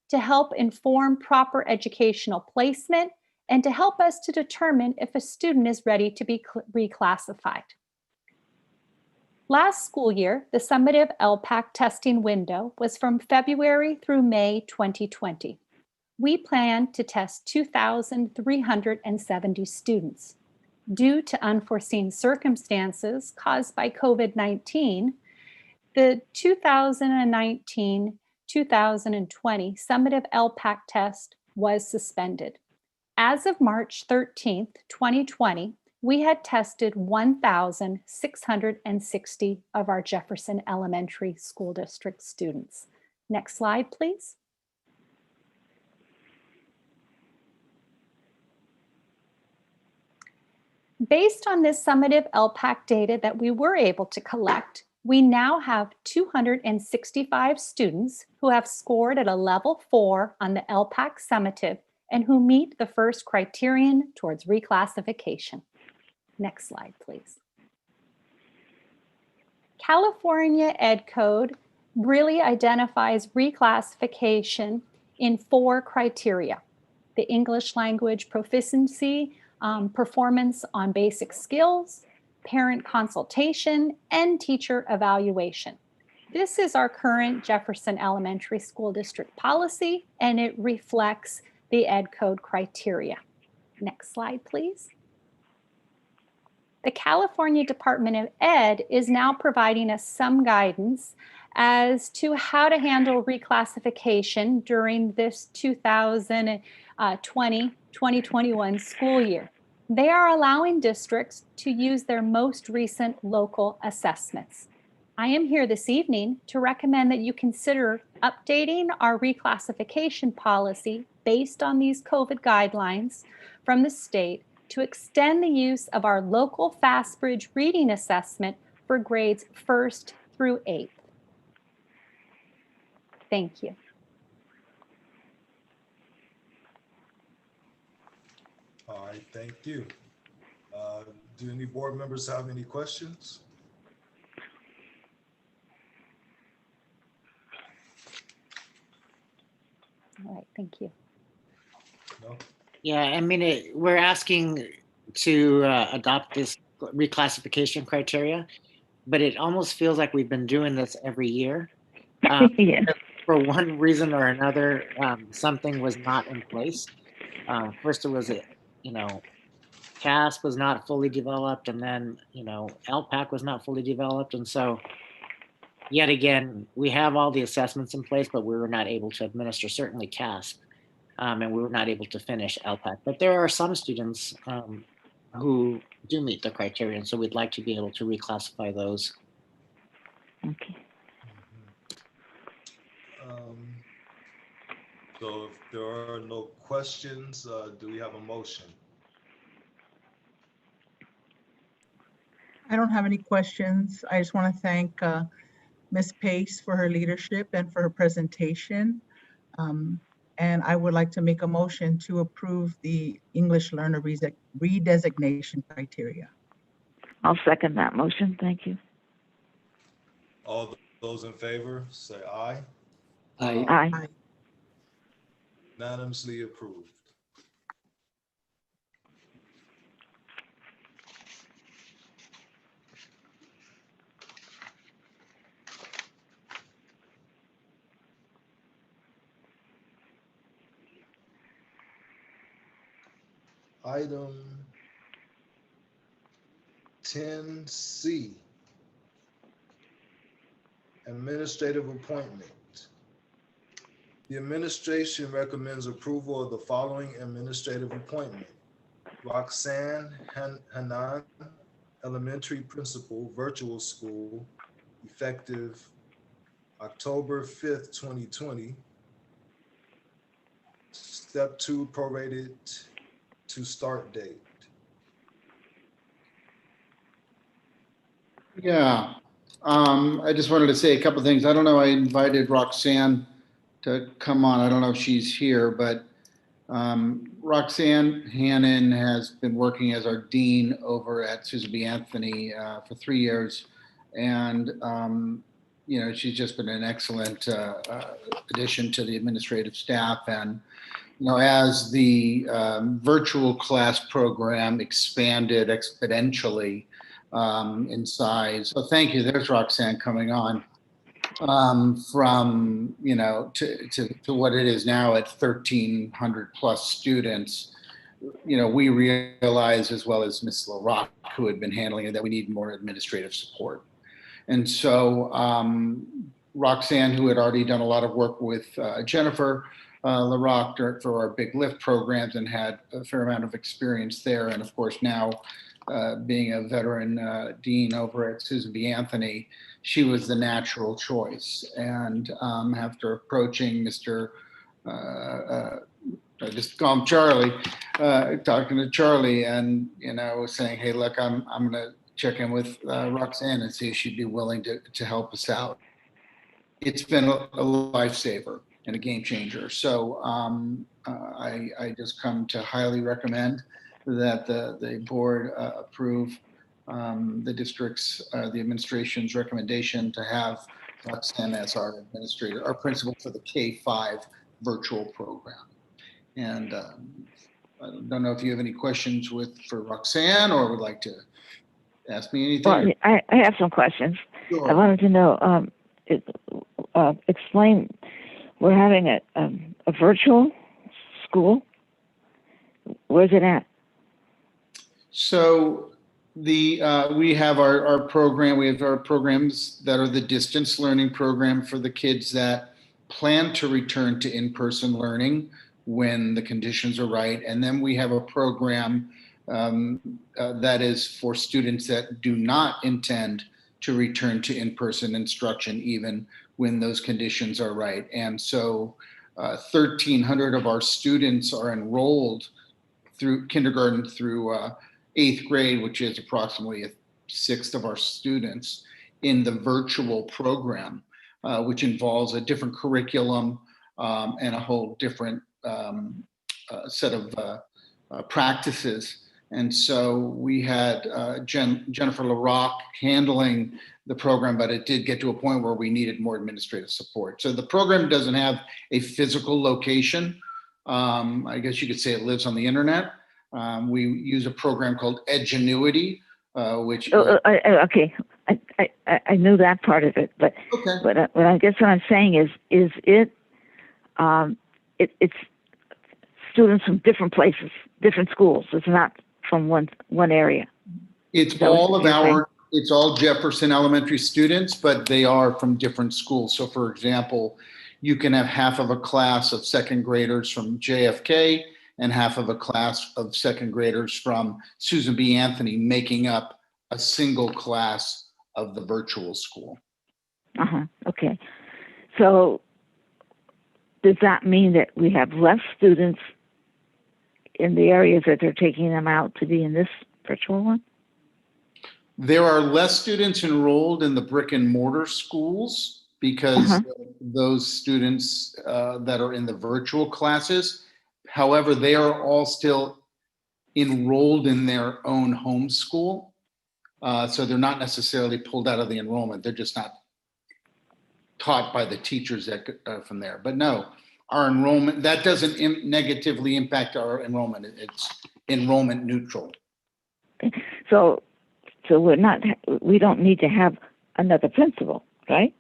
to help inform proper educational placement, and to help us to determine if a student is ready to be reclassified. Last school year, the summative LPAC testing window was from February through May 2020. We plan to test 2,370 students. Due to unforeseen circumstances caused by COVID-19, the 2019-2020 summative LPAC test was suspended. As of March 13th, 2020, we had tested 1,660 of our Jefferson Elementary School District students. Next slide, please. Based on this summative LPAC data that we were able to collect, we now have 265 students who have scored at a level 4 on the LPAC summative and who meet the first criterion towards reclassification. Next slide, please. California Ed Code really identifies reclassification in 4 criteria: the English language proficiency, performance on basic skills, parent consultation, and teacher evaluation. This is our current Jefferson Elementary School District policy, and it reflects the Ed Code criteria. Next slide, please. The California Department of Ed is now providing us some guidance as to how to handle reclassification during this 2020-2021 school year. They are allowing districts to use their most recent local assessments. I am here this evening to recommend that you consider updating our reclassification policy based on these COVID guidelines from the state to extend the use of our local FastBridge reading assessment for grades 1st through 8th. Thank you. All right, thank you. Do any board members have any questions? All right, thank you. No? Yeah, I mean, we're asking to adopt this reclassification criteria, but it almost feels like we've been doing this every year. Yeah. For one reason or another, something was not in place. First, it was, CASP was not fully developed, and then, LPAC was not fully developed. And so, yet again, we have all the assessments in place, but we were not able to administer certainly CASP, and we were not able to finish LPAC. But there are some students who do meet the criteria, and so we'd like to be able to reclassify those. Okay. So if there are no questions, do we have a motion? I don't have any questions. I just want to thank Ms. Pace for her leadership and for her presentation. And I would like to make a motion to approve the English learner redesignation criteria. I'll second that motion. Thank you. All those in favor, say aye. Aye. Aye. Unanimously approved. Item 10C, administrative appointment. The administration recommends approval of the following administrative appointment. Roxanne Hanan, elementary principal, virtual school, effective October 5th, 2020. Step 2, prorated to start date. Yeah, I just wanted to say a couple of things. I don't know, I invited Roxanne to come on. I don't know if she's here, but Roxanne Hannon has been working as our dean over at Csba Anthony for 3 years. And, you know, she's just been an excellent addition to the administrative staff. And, you know, as the virtual class program expanded exponentially in size. So thank you. There's Roxanne coming on. From, you know, to what it is now at 1,300 plus students, you know, we realized, as well as Ms. LaRock, who had been handling it, that we need more administrative support. And so Roxanne, who had already done a lot of work with Jennifer LaRock for our Big Lift programs and had a fair amount of experience there. And of course, now being a veteran dean over at Csba Anthony, she was the natural choice. And after approaching Mr. I just call him Charlie, talking to Charlie and, you know, saying, hey, look, I'm going to check in with Roxanne and see if she'd be willing to help us out. It's been a lifesaver and a game changer. So I just come to highly recommend that the board approve the district's, the administration's recommendation to have Roxanne as our administrator, our principal for the K-5 virtual program. And I don't know if you have any questions for Roxanne or would like to ask me anything. Well, I have some questions. Sure. I wanted to know, explain, we're having a virtual school. Where's it at? So we have our program, we have our programs that are the distance learning program for the kids that plan to return to in-person learning when the conditions are right. And then we have a program that is for students that do not intend to return to in-person instruction even when those conditions are right. And so 1,300 of our students are enrolled through kindergarten through 8th grade, which is approximately a sixth of our students in the virtual program, which involves a different curriculum and a whole different set of practices. And so we had Jennifer LaRock handling the program, but it did get to a point where we needed more administrative support. So the program doesn't have a physical location. I guess you could say it lives on the internet. We use a program called Edgenuity, which. Okay, I knew that part of it, but Okay. But I guess what I'm saying is it it's students from different places, different schools. It's not from one area. It's all of our. It's all Jefferson elementary students, but they are from different schools. So, for example, you can have half of a class of second graders from JFK and half of a class of second graders from Susan B. Anthony, making up a single class of the virtual school. Okay. So does that mean that we have less students in the areas that they're taking them out to be in this virtual one? There are less students enrolled in the brick and mortar schools because those students that are in the virtual classes. However, they are all still enrolled in their own home school. So they're not necessarily pulled out of the enrollment. They're just not taught by the teachers that are from there. But no, our enrollment, that doesn't negatively impact our enrollment. It's enrollment neutral. So we don't need to have another principal, right?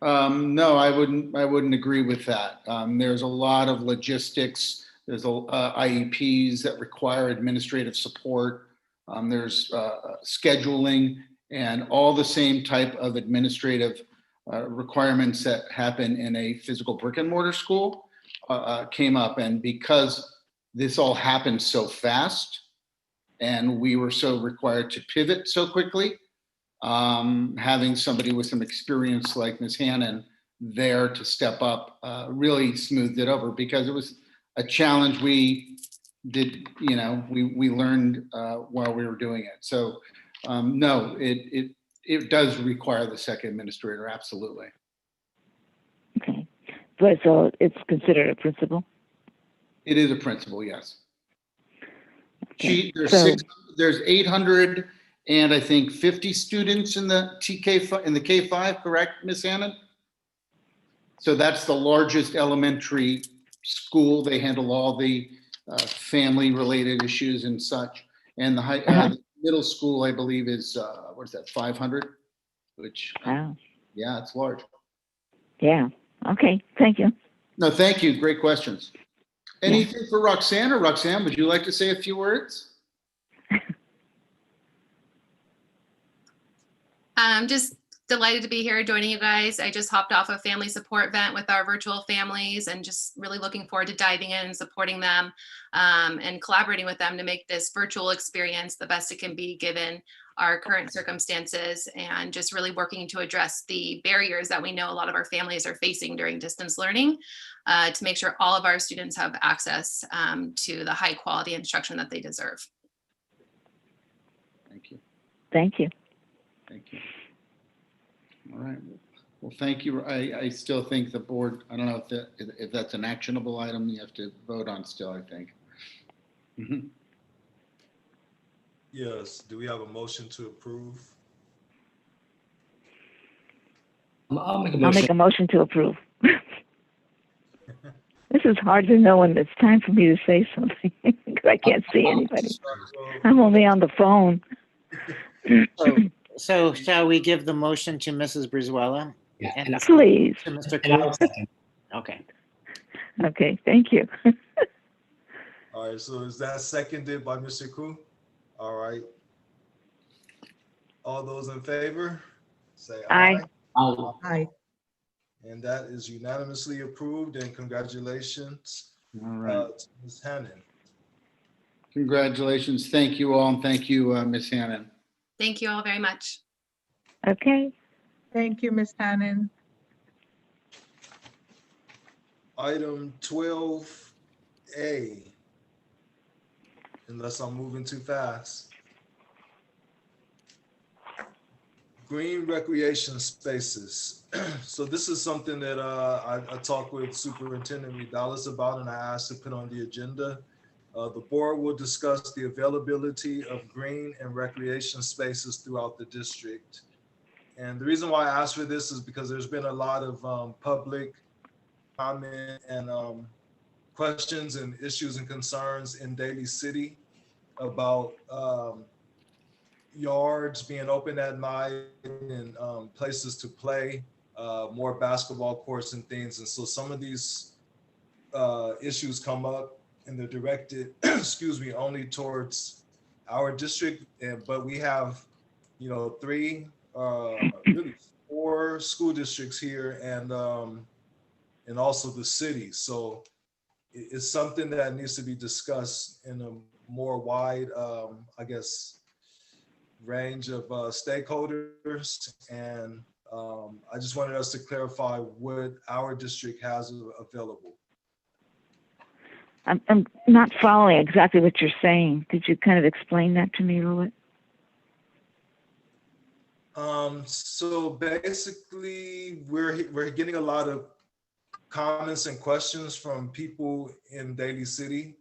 No, I wouldn't agree with that. There's a lot of logistics There's IEPs that require administrative support. There's scheduling and all the same type of administrative requirements that happen in a physical brick and mortar school came up. And because this all happened so fast and we were so required to pivot so quickly, having somebody with some experience like Ms. Hannon there to step up really smoothed it over, because it was a challenge we did, we learned while we were doing it. So no, it does require the second administrator, absolutely. Okay. But so it's considered a principal? It is a principal, yes. Okay. There's 800 and I think 50 students in the K5, correct, Ms. Hannon? So that's the largest elementary school. They handle all the family-related issues and such. And the middle school, I believe, is what is that, 500? Which, Wow. yeah, it's large. Yeah. Okay. Thank you. No, thank you. Great questions. Anything for Roxanne? Or Roxanne, would you like to say a few words? I'm just delighted to be here joining you guys. I just hopped off a family support event with our virtual families and just really looking forward to diving in and supporting them and collaborating with them to make this virtual experience the best it can be given our current circumstances, and just really working to address the barriers that we know a lot of our families are facing during distance learning to make sure all of our students have access to the high quality instruction that they deserve. Thank you. Thank you. Thank you. All right. Well, thank you. I still think the board, I don't know if that's an actionable item you have to vote on still, I think. Mm-hmm. Yes, do we have a motion to approve? I'll make a I'll motion. make a motion to approve. This is hard to know when it's time for me to say something because I can't see anybody. I'm only on the phone. So shall we give the motion to Mrs. Brizuela? Yeah, And Please. to Mr. And I'll Koo? second. Okay. Okay. Thank you. All right, so is that seconded by Mr. Koo? All right. All those in favor, say aye. I'll- Aye. And that is unanimously approved, and congratulations All right. to Ms. Hannon. Congratulations. Thank you all. And thank you, Ms. Hannon. Thank you all very much. Okay. Thank you, Ms. Hannon. Item 12A, unless I'm moving too fast. Green recreation spaces. So this is something that I talked with Superintendent Redesignation about, and I asked to put on the agenda. The board will discuss the availability of green and recreation spaces throughout the district. And the reason why I asked for this is because there's been a lot of public comment and questions and issues and concerns in Daly City about yards being open at night and places to play, more basketball courts and things. And so some of these issues come up and they're directed, excuse me, only towards our district. But we have, really 4 school districts here and also the city. So it's something that needs to be discussed in a more wide, range of stakeholders. And I just wanted us to clarify what our district has available. I'm not following exactly what you're saying. Could you kind of explain that to me a little bit? So basically, we're getting a lot of comments and questions from people in Daly City,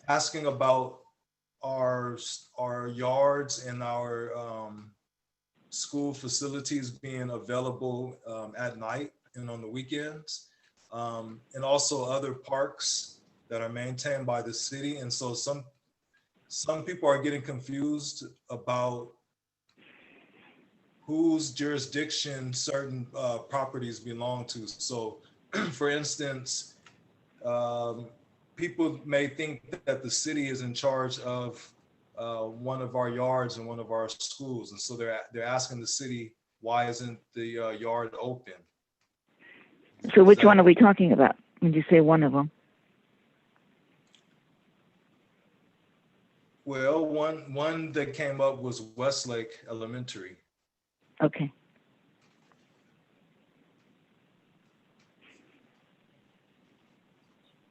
asking about our yards and our school facilities being available at night and on the weekends, and also other parks that are maintained by the city. And so some people are getting confused about whose jurisdiction certain properties belong to. So for instance, people may think that the city is in charge of one of our yards and one of our schools. And so they're asking the city, why isn't the yard open? So which one are we talking about when you say one of them? Well, one that came up was Westlake Elementary. Okay.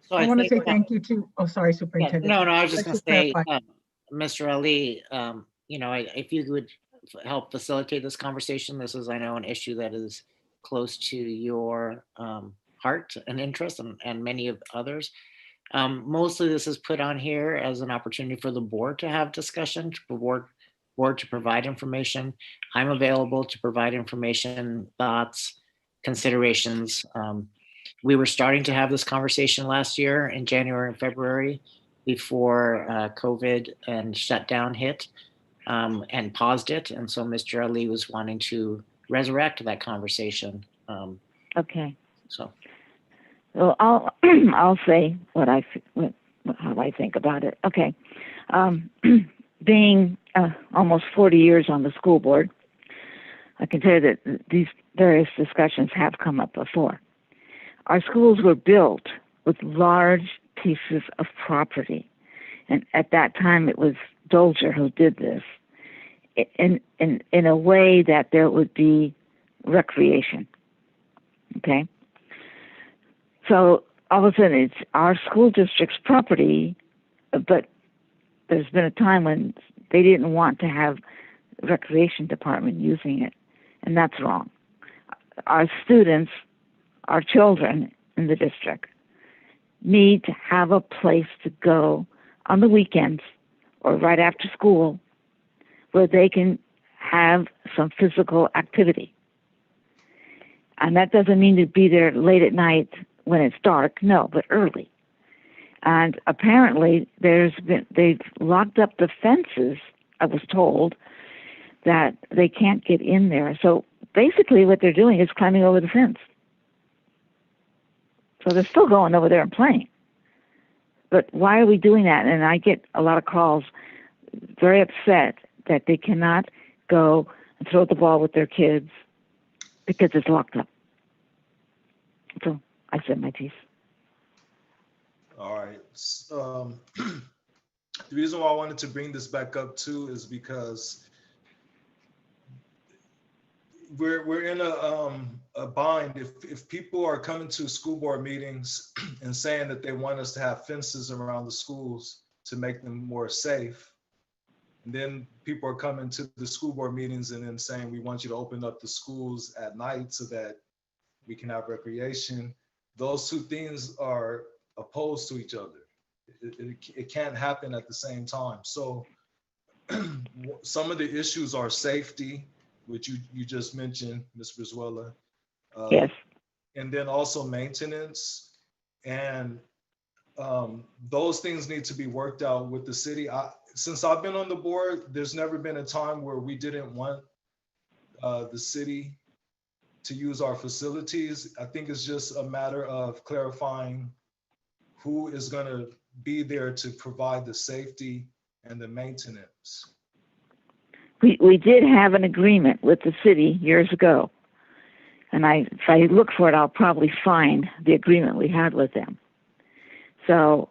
So I want to say think, thank you to, oh, sorry, yeah, Superintendent. no, I was just Let's going to say, clarify. Mr. Ali, if you would help facilitate this conversation, this is, I know, an issue that is close to your heart and interest and many of others. Mostly this is put on here as an opportunity for the board to have discussion, to board to provide information. I'm available to provide information, thoughts, considerations. We were starting to have this conversation last year in January and February before COVID and shutdown hit and paused it. And so Mr. Ali was wanting to resurrect that conversation. Okay. So. Well, I'll say how I think about it. Okay. Being almost 40 years on the school board, I can tell you that these various discussions have come up before. Our schools were built with large pieces of property. And at that time, it was Dolger who did this in a way that there would be recreation. Okay? So all of a sudden, it's our school district's property, but there's been a time when they didn't want to have the recreation department using it, and that's wrong. Our students, our children in the district, need to have a place to go on the weekends or right after school where they can have some physical activity. And that doesn't mean to be there late at night when it's dark, no, but early. And apparently they've locked up the fences, I was told, that they can't get in there. So basically what they're doing is climbing over the fence. So they're still going over there and playing. But why are we doing that? And I get a lot of calls very upset that they cannot go and throw the ball with their kids because it's locked up. So I said my piece. All right. The reason why I wanted to bring this back up too is because we're in a bind. If people are coming to school board meetings and saying that they want us to have fences around the schools to make them more safe, and then people are coming to the school board meetings and then saying we want you to open up the schools at night so that we can have recreation, those two things are opposed to each other. It can't happen at the same time. So some of the issues are safety, which you just mentioned, Ms. Brizuela. Yes. And then also maintenance. And those things need to be worked out with the city. Since I've been on the board, there's never been a time where we didn't want the city to use our facilities. I think it's just a matter of clarifying who is going to be there to provide the safety and the maintenance. We did have an agreement with the city years ago. And if I look for it, I'll probably find the agreement we had with them. So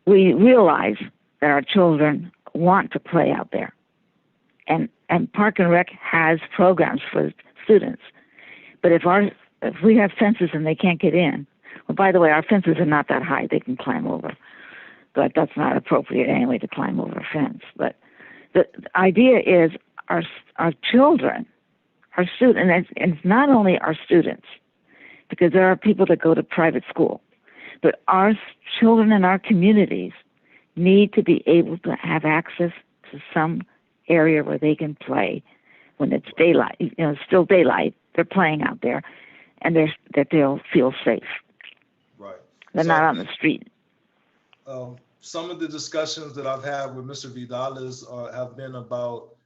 we realize that our children want to play out there. And Park and Rec has programs for students. But if we have fences and they can't get in, well, by the way, our fences are not that high, they can climb over. But that's not appropriate anyway to climb over a fence. But the idea is our children, our students, and it's not only our students, because there are people that go to private school, but our children in our communities need to be able to have access to some area where they can play when it's daylight, still daylight, they're playing out there, and that they'll feel safe. Right. They're not on the street. Some of the discussions that I've had with Mr. Vidales have been about,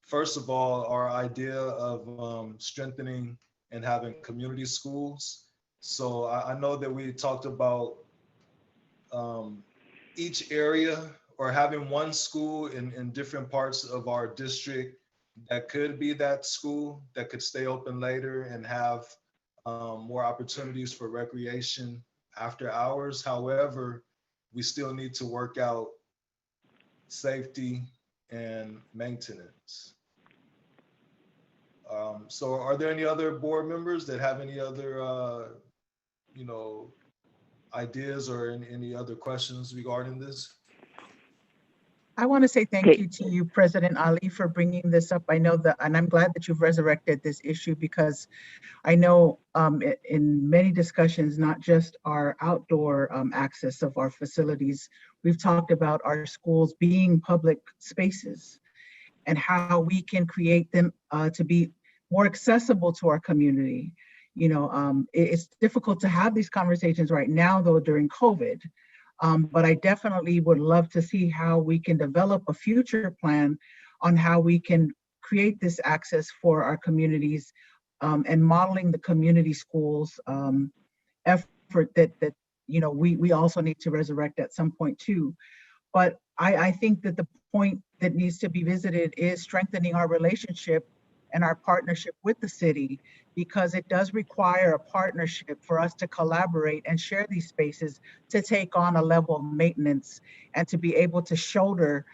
first of all, our idea of strengthening and having community schools So I know that we talked about each area or having one school in different parts of our district that could be that school that could stay open later and have more opportunities for recreation after hours. However, we still need to work out safety and maintenance. So are there any other board members that have any other, ideas or any other questions regarding this? I want to say thank Okay. you to you, President Ali, for bringing this up. I know that, and I'm glad that you've resurrected this issue because I know in many discussions, not just our outdoor access of our facilities, we've talked about our schools being public spaces and how we can create them to be more accessible to our community. It's difficult to have these conversations right now, though, during COVID. But I definitely would love to see how we can develop a future plan on how we can create this access for our communities and modeling the community schools effort that we also need to resurrect at some point too. But I think that the point that needs to be visited is strengthening our relationship and our partnership with the city, because it does require a partnership for us to collaborate and share these spaces to take on a level of maintenance and to be able to shoulder,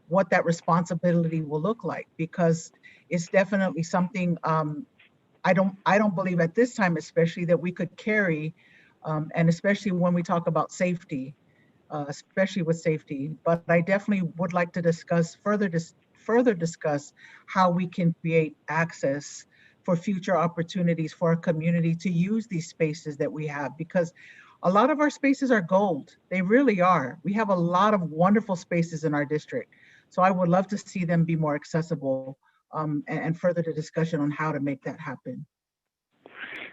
what that responsibility will look like, because it's definitely something I don't believe at this time, especially, that we could carry, and especially when we talk about safety, especially with safety. But I definitely would like to further discuss how we can create access for future opportunities for our community to use these spaces that we have, because a lot of our spaces are gold. They really are. We have a lot of wonderful spaces in our district. So I would love to see them be more accessible, and further the discussion on how to make that happen.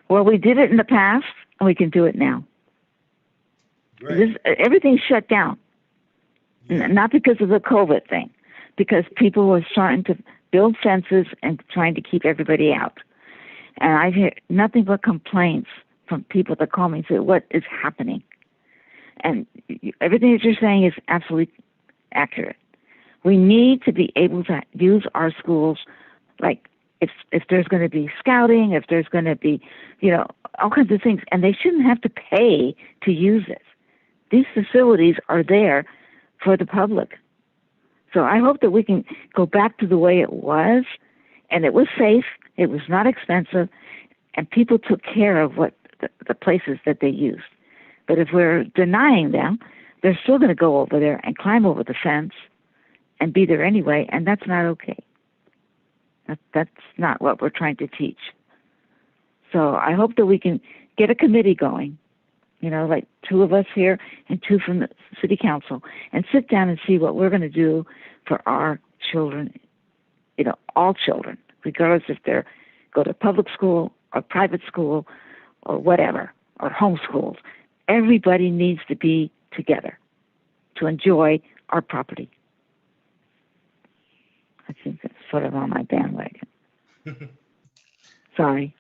Well, we did it in the past, and we can do it now. Great. Everything's shut down, not because of the COVID thing, because people were starting to build fences and trying to keep everybody out. And I've heard nothing but complaints from people that call me and say, what is happening? And everything that you're saying is absolutely accurate. We need to be able to use our schools, like if there's going to be scouting, if there's going to be, all kinds of things, and they shouldn't have to pay to use it. These facilities are there for the public. So I hope that we can go back to the way it was, and it was safe, it was not expensive, and people took care of what the places that they used. But if we're denying them, they're still going to go over there and climb over the fence and be there anyway, and that's not okay. That's not what we're trying to teach. So I hope that we can get a committee going, like 2 of us here and 2 from the city council, and sit down and see what we're going to do for our children, all children, regardless if they're go to public school or private school or whatever, or homeschooled. Everybody needs to be together to enjoy our property. I think that's sort of on my bandwagon. Sorry.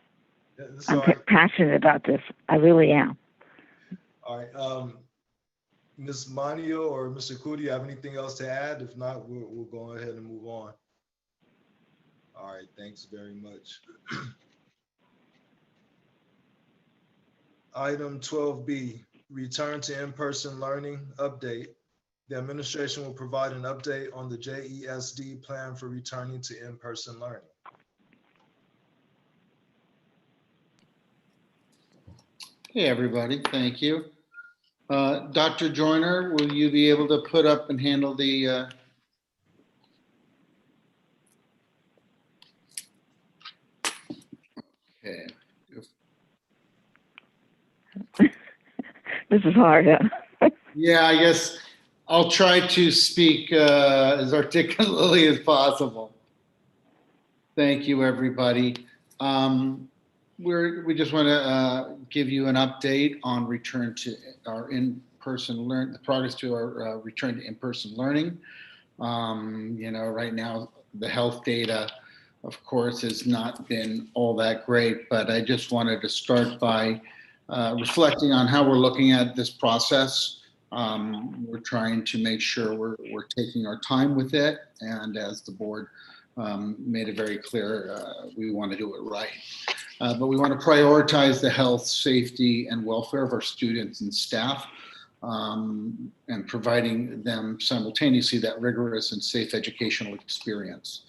I'm passionate about this. I really am. All right. Ms. Manio or Mr. Kuti, do you have anything else to add? If not, we'll go ahead and move on. All right. Thanks very much. Item 12B, return to in-person learning update. The administration will provide an update on the JESD plan for returning to in-person learning. Hey, everybody. Thank you. Dr. Joyner, will you be able to put up and handle the okay. This is hard, huh? Yeah, I guess I'll try to speak as articulately as possible. Thank you, everybody. We just want to give you an update on return to our in-person the progress to our return to in-person learning. Right now the health data of course, has not been all that great, but I just wanted to start by reflecting on how we're looking at this process. We're trying to make sure we're taking our time with it, and as the board made it very clear, we want to do it right. But we want to prioritize the health, safety, and welfare of our students and staff, and providing them simultaneously that rigorous and safe educational experience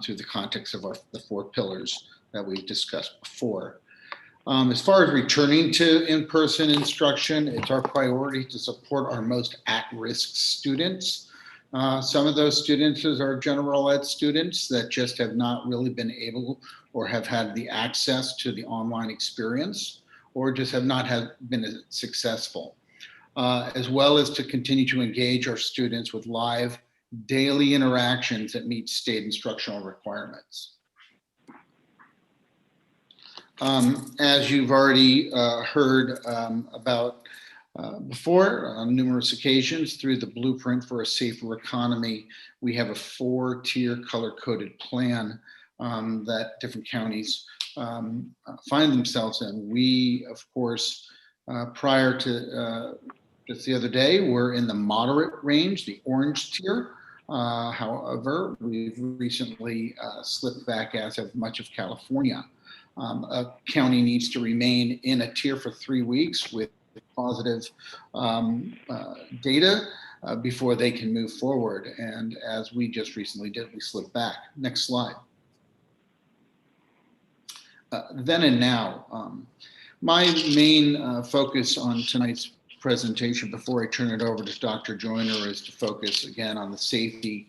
through the context of the 4 pillars that we've discussed before. As far as returning to in-person instruction, it's our priority to support our most at-risk students. Some of those students are general ed students that just have not really been able or have had the access to the online experience, or just have not been successful, as well as to continue to engage our students with live daily interactions that meet state instructional requirements. As you've already heard about before on numerous occasions, through the Blueprint for a Safer Economy, we have a 4-tier color-coded plan that different counties find themselves in. We, of course, prior to just the other day, were in the moderate range, the orange tier. However, we've recently slipped back, as have much of California. A county needs to remain in a tier for 3 weeks with positive data before they can move forward. And as we just recently did, we slipped back. Next slide. Then and now. My main focus on tonight's presentation, before I turn it over to Dr. Joyner, is to focus again on the safety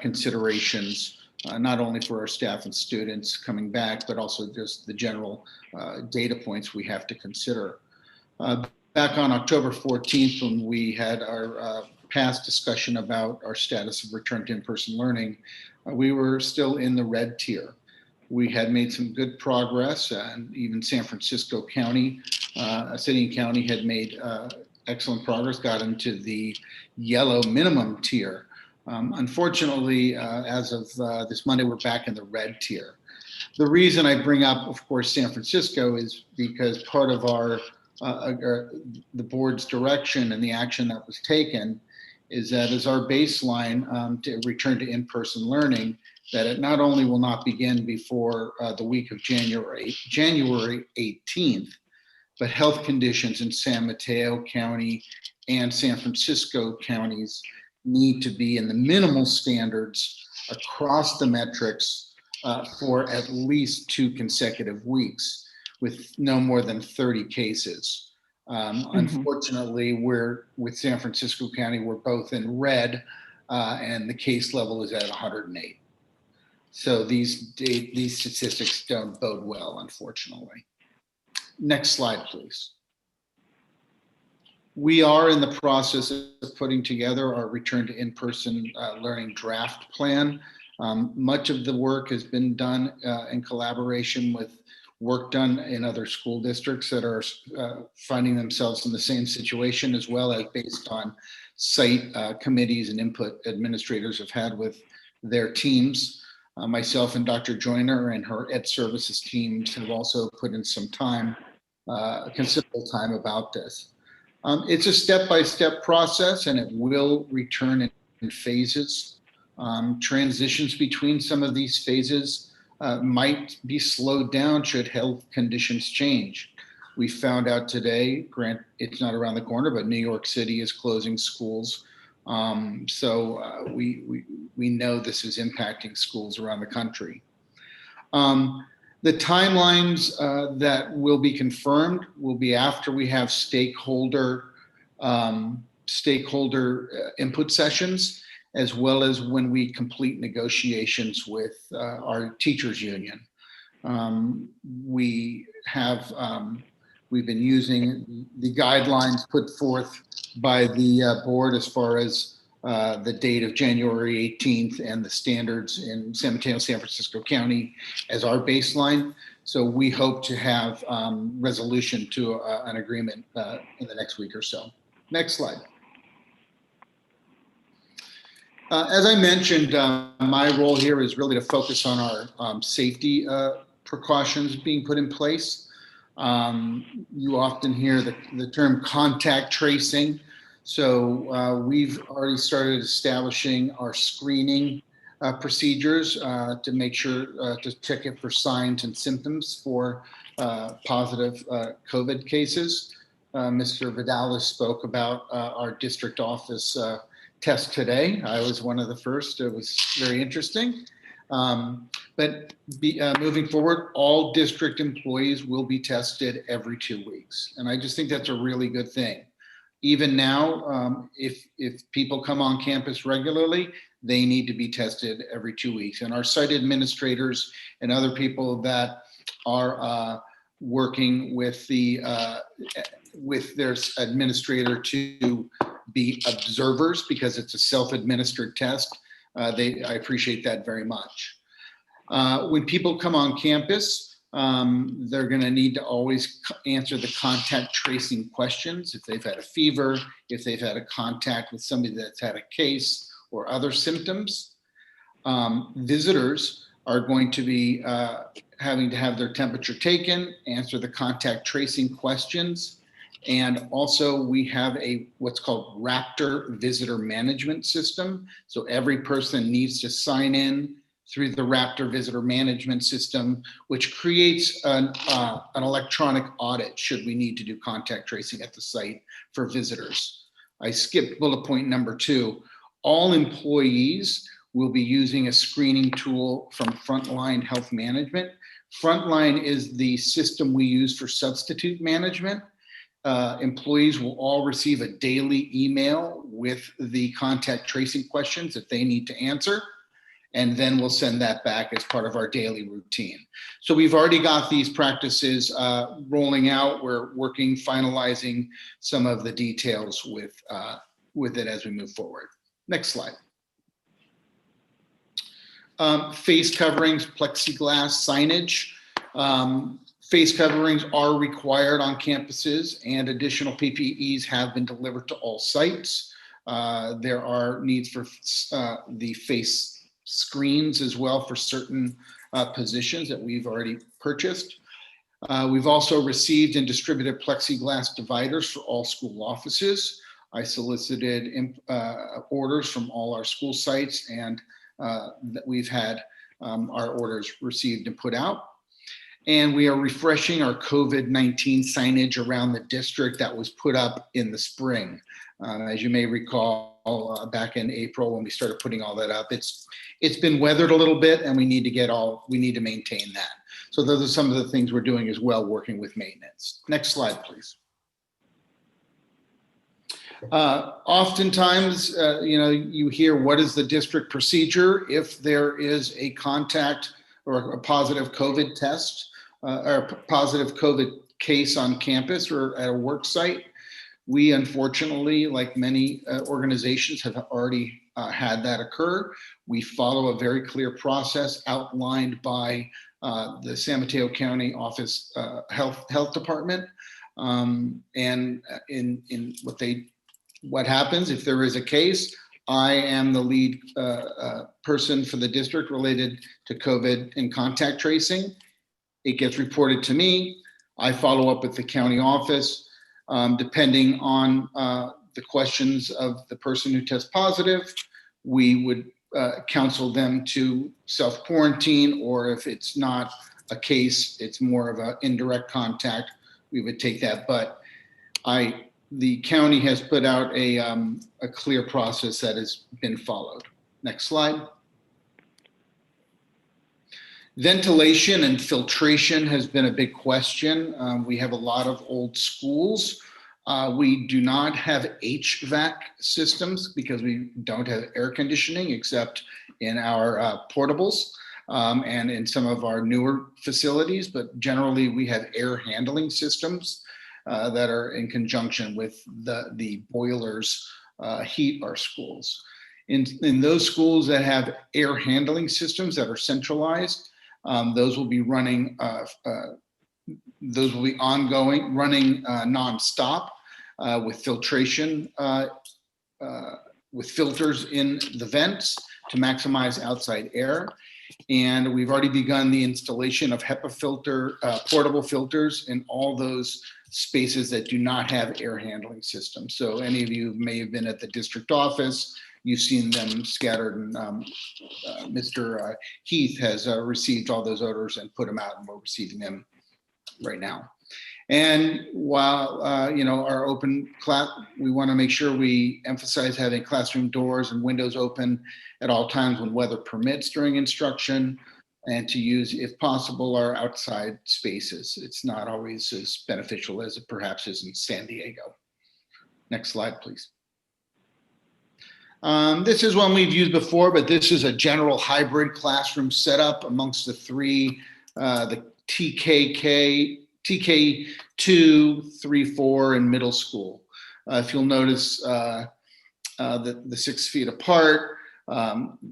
considerations, not only for our staff and students coming back, but also just the general data points we have to consider. Back on October 14th, when we had our past discussion about our status of return to in-person learning, we were still in the red tier. We had made some good progress, and even San Francisco County, city and county, had made excellent progress, got into the yellow minimum tier. Unfortunately, as of this Monday, we're back in the red tier. The reason I bring up, of course, San Francisco is because part of the board's direction and the action that was taken is that as our baseline to return to in-person learning, that it not only will not begin before the week of January 18th, but health conditions in San Mateo County and San Francisco counties need to be in the minimal standards across the metrics for at least 2 consecutive weeks with no more than 30 cases. Unfortunately, with San Francisco County, we're both in red and the case level is at 108. So these statistics don't bode well, unfortunately. Next slide, please. We are in the process of putting together our return to in-person learning draft plan. Much of the work has been done in collaboration with work done in other school districts that are finding themselves in the same situation, as well as based on site committees and input administrators have had with their teams. Myself and Dr. Joyner and her Ed Services teams have also put in some time, considerable time about this. It's a step-by-step process, and it will return in phases. Transitions between some of these phases might be slowed down should health conditions change. We found out today, it's not around the corner, but New York City is closing schools. So we know this is impacting schools around the country. The timelines that will be confirmed will be after we have stakeholder input sessions, as well as when we complete negotiations with our teachers union. We've been using the guidelines put forth by the board as far as the date of January 18th and the standards in San Mateo, San Francisco County as our baseline. So we hope to have resolution to an agreement in the next week or so. Next slide. As I mentioned, my role here is really to focus on our safety precautions being put in place. You often hear the term contact tracing. So we've already started establishing our screening procedures to make sure to check it for signs and symptoms for positive COVID cases. Mr. Vidalis spoke about our district office test today. I was one of the first. It was very interesting. But moving forward, all district employees will be tested every 2 weeks. And I just think that's a really good thing. Even now, if people come on campus regularly, they need to be tested every 2 weeks. And our site administrators and other people that are working with their administrator to be observers, because it's a self-administered test. I appreciate that very much. When people come on campus, they're going to need to always answer the contact tracing questions. If they've had a fever, if they've had a contact with somebody that's had a case or other symptoms. Visitors are going to be having to have their temperature taken, answer the contact tracing questions. And also we have what's called Raptor Visitor Management System. So every person needs to sign in through the Raptor Visitor Management System, which creates an electronic audit should we need to do contact tracing at the site for visitors. I skipped bullet point number 2. All employees will be using a screening tool from Frontline Health Management. Frontline is the system we use for substitute management. Employees will all receive a daily email with the contact tracing questions that they need to answer, and then we'll send that back as part of our daily routine. So we've already got these practices rolling out. We're working, finalizing some of the details with it as we move forward. Next slide. Face coverings, plexiglass signage. Face coverings are required on campuses, and additional PPEs have been delivered to all sites. There are needs for the face screens as well for certain positions that we've already purchased. We've also received and distributed plexiglass dividers for all school offices. I solicited orders from all our school sites, and that we've had our orders received and put out. And we are refreshing our COVID-19 signage around the district that was put up in the spring. As you may recall, back in April when we started putting all that up, it's been weathered a little bit, and we need to maintain that. So those are some of the things we're doing as well, working with maintenance. Next slide, please. Oftentimes, you hear, what is the district procedure if there is a contact or a positive COVID test or a positive COVID case on campus or at a work site? We unfortunately, like many organizations, have already had that occur. We follow a very clear process outlined by the San Mateo County Office Health Department. And in what happens if there is a case, I am the lead person for the district related to COVID and contact tracing. It gets reported to me. I follow up with the county office. Depending on the questions of the person who tests positive, we would counsel them to self-quarantine, or if it's not a case, it's more of an indirect contact, we would take that. But the county has put out a clear process that has been followed. Next slide. Ventilation and filtration has been a big question. We have a lot of old schools. We do not have HVAC systems because we don't have air conditioning except in our portables and in some of our newer facilities, but generally we have air handling systems that are in conjunction with the boilers heat our schools. In those schools that have air handling systems that are centralized, those will be running, those will be ongoing, running nonstop with filtration with filters in the vents to maximize outside air. And we've already begun the installation of HEPA portable filters in all those spaces that do not have air handling systems. So any of you may have been at the district office, you've seen them scattered, and Mr. Heath has received all those orders and put them out, and we're receiving them right now. And while our open class, we want to make sure we emphasize having classroom doors and windows open at all times when weather permits during instruction, and to use, if possible, our outside spaces. It's not always as beneficial as it perhaps is in San Diego. Next slide, please. This is one we've used before, but this is a general hybrid classroom setup amongst the three, the TK2, 3, 4, and middle school. If you'll notice the 6 feet apart,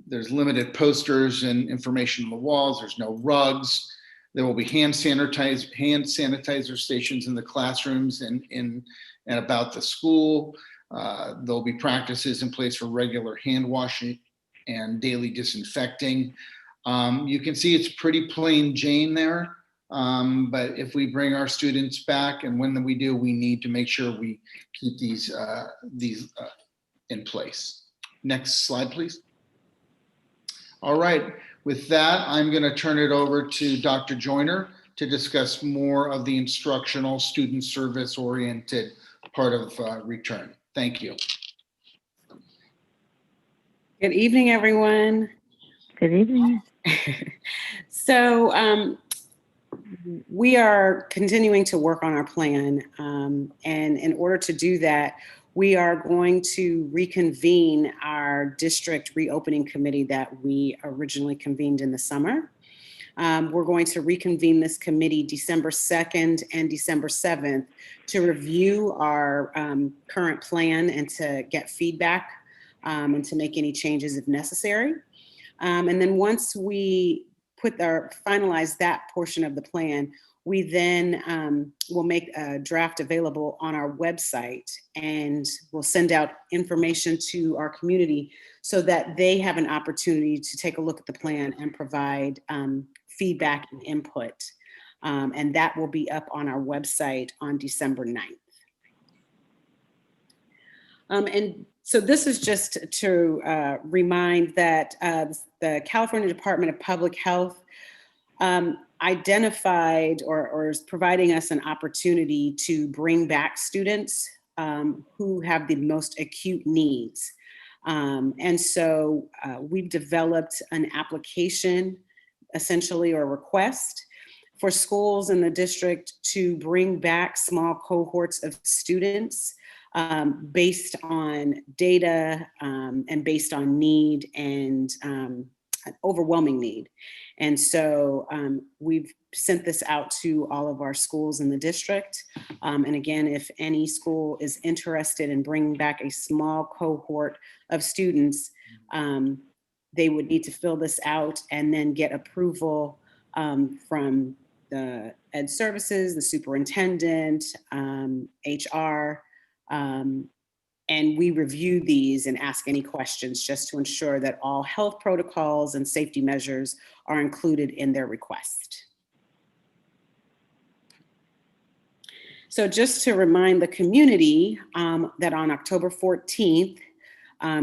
there's limited posters and information on the walls. There's no rugs. There will be hand sanitizer stations in the classrooms and in and about the school. There'll be practices in place for regular hand washing and daily disinfecting. You can see it's pretty plain Jane there. But if we bring our students back, and when we do, we need to make sure we keep these in place. Next slide, please. All right, with that, I'm going to turn it over to Dr. Joyner to discuss more of the instructional student service oriented part of return. Thank you. Good evening, everyone. Good evening. So we are continuing to work on our plan. And in order to do that, we are going to reconvene our district reopening committee that we originally convened in the summer. We're going to reconvene this committee December 2nd and December 7th to review our current plan and to get feedback and to make any changes if necessary. And then once we finalize that portion of the plan, we then will make a draft available on our website, and we'll send out information to our community so that they have an opportunity to take a look at the plan and provide feedback and input. And that will be up on our website on December 9th. And so this is just to remind that the California Department of Public Health identified or is providing us an opportunity to bring back students who have the most acute needs. And so we've developed an application, essentially, or request for schools in the district to bring back small cohorts of students based on data and based on need and overwhelming need. And so we've sent this out to all of our schools in the district. And again, if any school is interested in bringing back a small cohort of students, they would need to fill this out and then get approval from the Ed Services, the Superintendent, HR, and we review these and ask any questions just to ensure that all health protocols and safety measures are included in their request. So just to remind the community that on October 14th,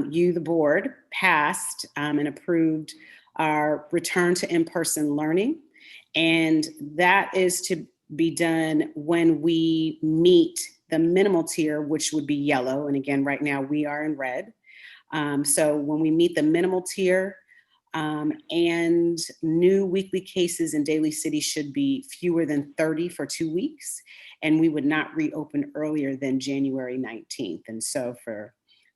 you, the board, passed and approved our return to in-person learning. And that is to be done when we meet the minimal tier, which would be yellow. And again, right now we are in red. So when we meet the minimal tier and new weekly cases in Daly City should be fewer than 30 for 2 weeks, and we would not reopen earlier than January 19th. And so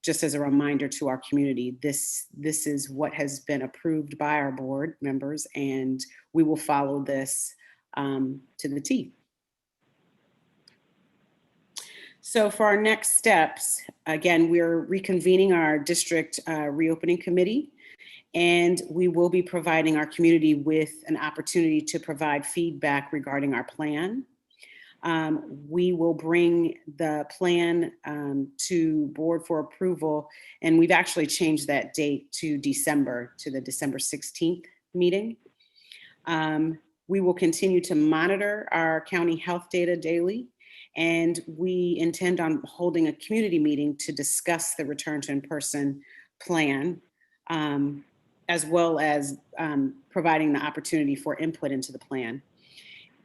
just as a reminder to our community, this is what has been approved by our board members, and we will follow this to the T. So for our next steps, again, we're reconvening our district reopening committee, and we will be providing our community with an opportunity to provide feedback regarding our plan. We will bring the plan to board for approval, and we've actually changed that date to December, to the December 16th meeting. We will continue to monitor our county health data daily, and we intend on holding a community meeting to discuss the return to in-person plan, as well as providing the opportunity for input into the plan.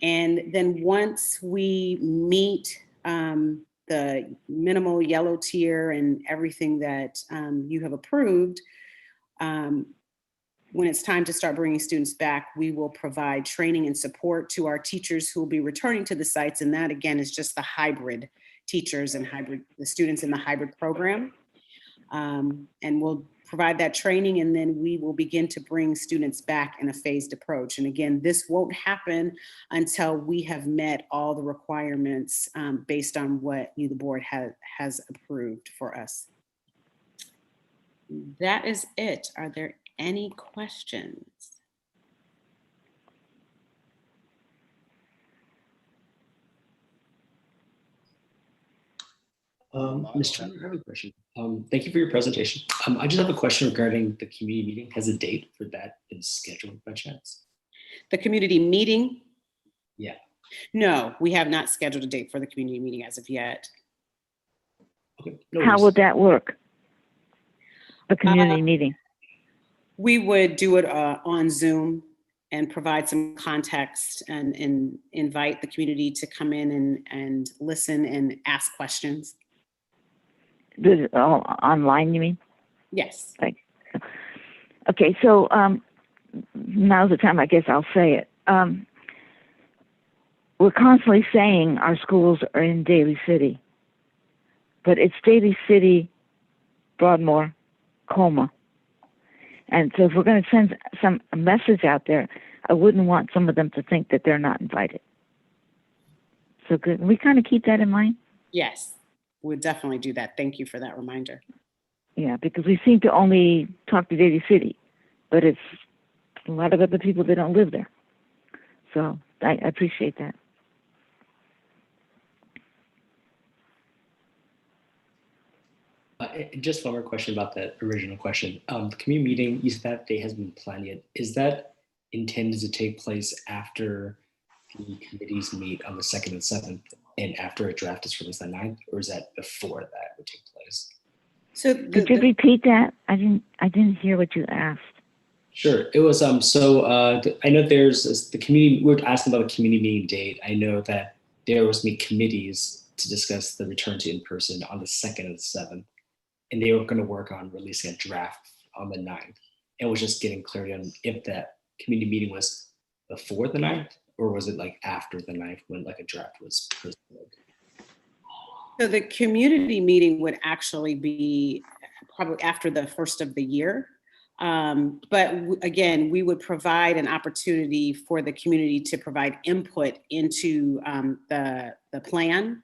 And then once we meet the minimal yellow tier and everything that you have approved, when it's time to start bringing students back, we will provide training and support to our teachers who will be returning to the sites. And that, again, is just the hybrid teachers and the students in the hybrid program. And we'll provide that training, and then we will begin to bring students back in a phased approach. And again, this won't happen until we have met all the requirements based on what the board has approved for us. That is it. Are there any questions? Mr. Chairman, I have a question. Thank you for your presentation. I just have a question regarding the community meeting. Has a date for that been scheduled by chance? The community meeting? Yeah. No, we have not scheduled a date for the community meeting as of yet. Okay. No How worries. would that work? The community meeting? We would do it on Zoom and provide some context and invite the community to come in and listen and ask questions. This is all online, you mean? Yes. Okay, so now's the time, I guess I'll say it. We're constantly saying our schools are in Daly City, but it's Daly City, Broadmoor, Colma. And so if we're going to send a message out there, I wouldn't want some of them to think that they're not invited. So could we kind of keep that in mind? Yes, we'll definitely do that. Thank you for that reminder. Yeah, because we seem to only talk to Daly City, but it's a lot of other people that don't live there. So I appreciate that. Just one more question about that original question. The community meeting, you said that date hasn't been planned yet. Is that intended to take place after the committees meet on the 2nd and 7th and after a draft is released on 9th, or is that before that would take place? So could you repeat that? I didn't hear what you asked. Sure. It was I know there's the community. We were asking about a community meeting date. I know that there was committees to discuss the return to in-person on the 2nd and 7th. And they were going to work on releasing a draft on the 9th. And was just getting clarity on if that community meeting was before the 9th, or was it like after the 9th when like a draft was presented? So the community meeting would actually be probably after the first of the year. But again, we would provide an opportunity for the community to provide input into the plan.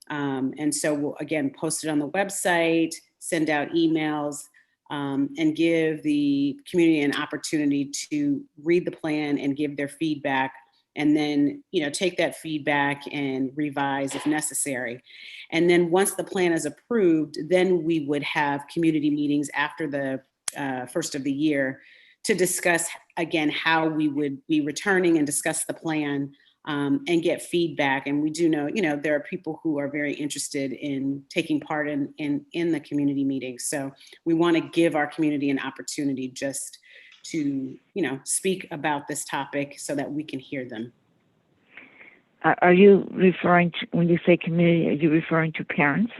And so we'll again post it on the website, send out emails, and give the community an opportunity to read the plan and give their feedback, and then take that feedback and revise if necessary. And then once the plan is approved, then we would have community meetings after the first of the year to discuss again how we would be returning and discuss the plan. And get feedback. And we do know, there are people who are very interested in taking part in the community meetings. So we want to give our community an opportunity just to, speak about this topic so that we can hear them. Are you referring to, when you say community, are you referring to parents?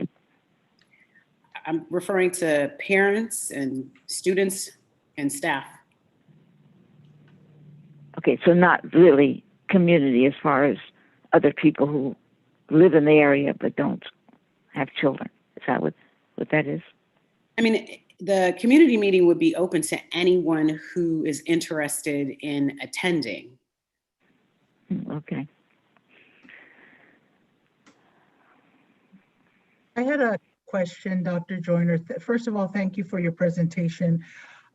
I'm referring to parents and students and staff. Okay, so not really community as far as other people who live in the area but don't have children. Is that what that is? I mean, the community meeting would be open to anyone who is interested in attending. Okay. I had a question, Dr. Joyner. First of all, thank you for your presentation.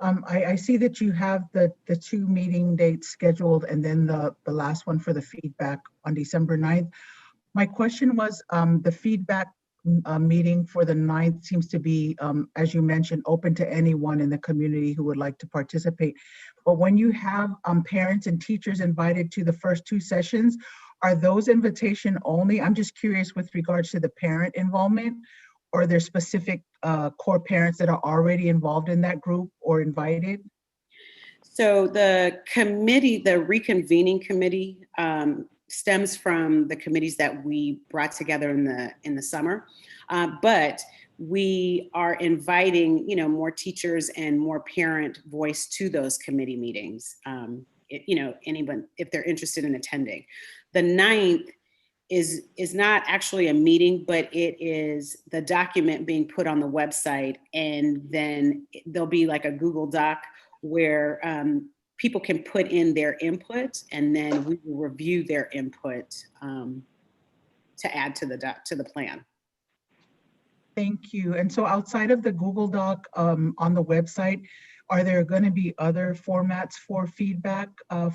I see that you have the 2 meeting dates scheduled and then the last one for the feedback on December 9th. My question was, the feedback meeting for the 9th seems to be, as you mentioned, open to anyone in the community who would like to participate. But when you have parents and teachers invited to the first 2 sessions, are those invitation only? I'm just curious with regards to the parent involvement, or are there specific core parents that are already involved in that group or invited? So the committee, the reconvening committee, stems from the committees that we brought together in the summer, but we are inviting, more teachers and more parent voice to those committee meetings. Anyone, if they're interested in attending. The 9th is not actually a meeting, but it is the document being put on the website, and then there'll be like a Google Doc where people can put in their input, and then we will review their input to add to the plan. Thank you. And so outside of the Google Doc on the website, are there going to be other formats for feedback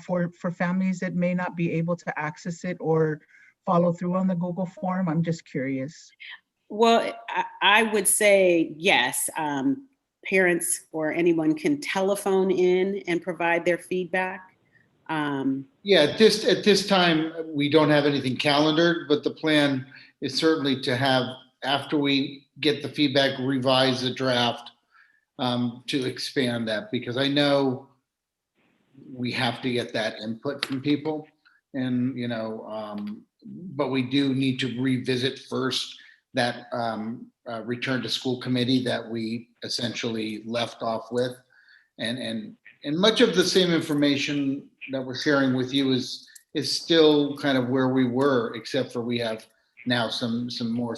for families that may not be able to access it or follow through on the Google form? I'm just curious. Well, I would say yes. Parents or anyone can telephone in and provide their feedback. Yeah, just at this time, we don't have anything calendared, but the plan is certainly to have, after we get the feedback, revise the draft to expand that, because I know we have to get that input from people, and but we do need to revisit first that return to school committee that we essentially left off with, and much of the same information that we're sharing with you is still kind of where we were, except for we have now some more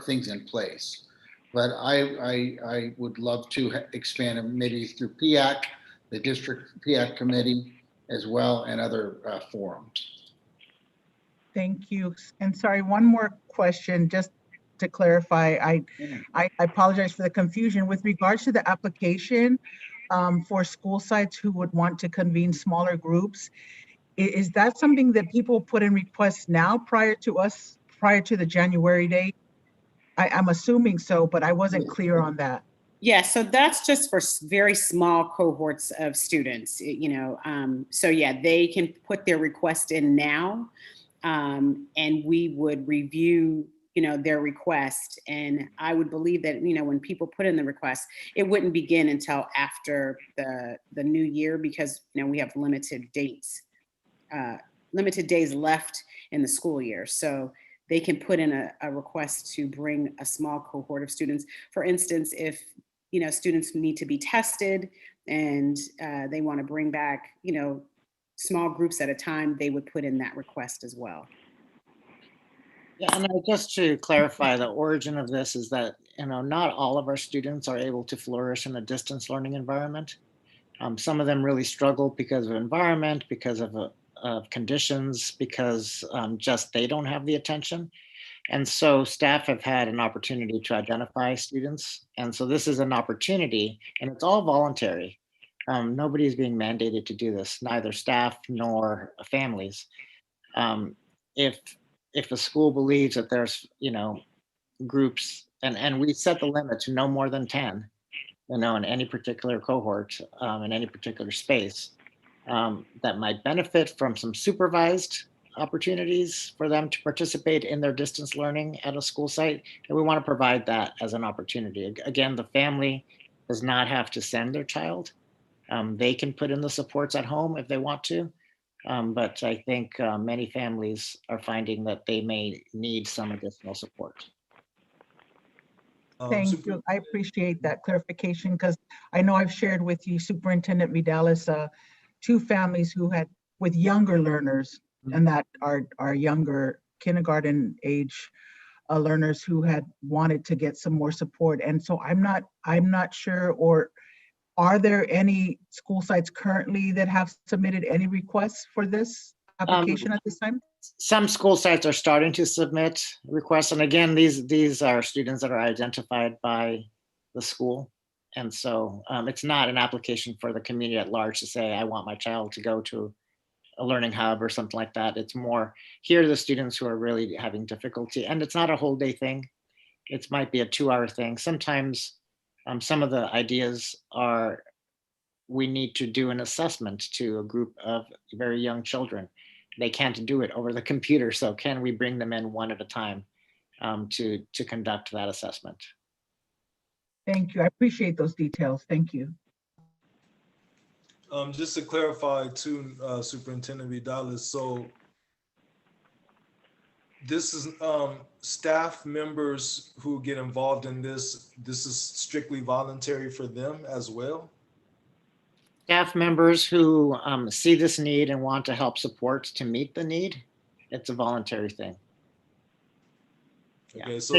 things in place. But I would love to expand committees through PIAC, the district PIAC committee as well, and other forums. Thank you. And sorry, one more question, just to clarify. I apologize for the confusion. With regards to the application for school sites who would want to convene smaller groups, is that something that people put in requests now prior to the January date? I'm assuming so, but I wasn't clear on that. Yeah, so that's just for very small cohorts of students, so yeah, they can put their request in now, and we would review, their request. And I would believe that, when people put in the request, it wouldn't begin until after the new year, because, we have limited days left in the school year. So they can put in a request to bring a small cohort of students. For instance, if students need to be tested and they want to bring back small groups at a time, they would put in that request as well. Yeah, and just to clarify, the origin of this is that not all of our students are able to flourish in a distance learning environment. Some of them really struggle because of environment, because of conditions, because just they don't have the attention. And so staff have had an opportunity to identify students. And so this is an opportunity, and it's all voluntary. Nobody is being mandated to do this, neither staff nor families. If a school believes that there's, groups, and we set the limit to no more than 10, in any particular cohort, in any particular space, that might benefit from some supervised opportunities for them to participate in their distance learning at a school site. And we want to provide that as an opportunity. Again, the family does not have to send their child. They can put in the supports at home if they want to. But I think many families are finding that they may need some additional support. Thank you. I appreciate that clarification, because I know I've shared with you, Superintendent Vidalis, 2 families who had with younger learners, and that are younger kindergarten age learners who had wanted to get some more support. And so I'm not sure, or are there any school sites currently that have submitted any requests for this application at this time? Some school sites are starting to submit requests. And again, these are students that are identified by the school. And so it's not an application for the community at large to say, I want my child to go to a learning hub or something like that. It's more, here are the students who are really having difficulty. And it's not a whole day thing. It might be a 2-hour thing. Sometimes some of the ideas are, we need to do an assessment to a group of very young children. They can't do it over the computer. So can we bring them in one at a time to conduct that assessment? Thank you. I appreciate those details. Thank you. Just to clarify too, Superintendent Vidalis, so this is staff members who get involved in this. This is strictly voluntary for them as well? Staff members who see this need and want to help support to meet the need, it's a voluntary thing. Okay, Yeah. so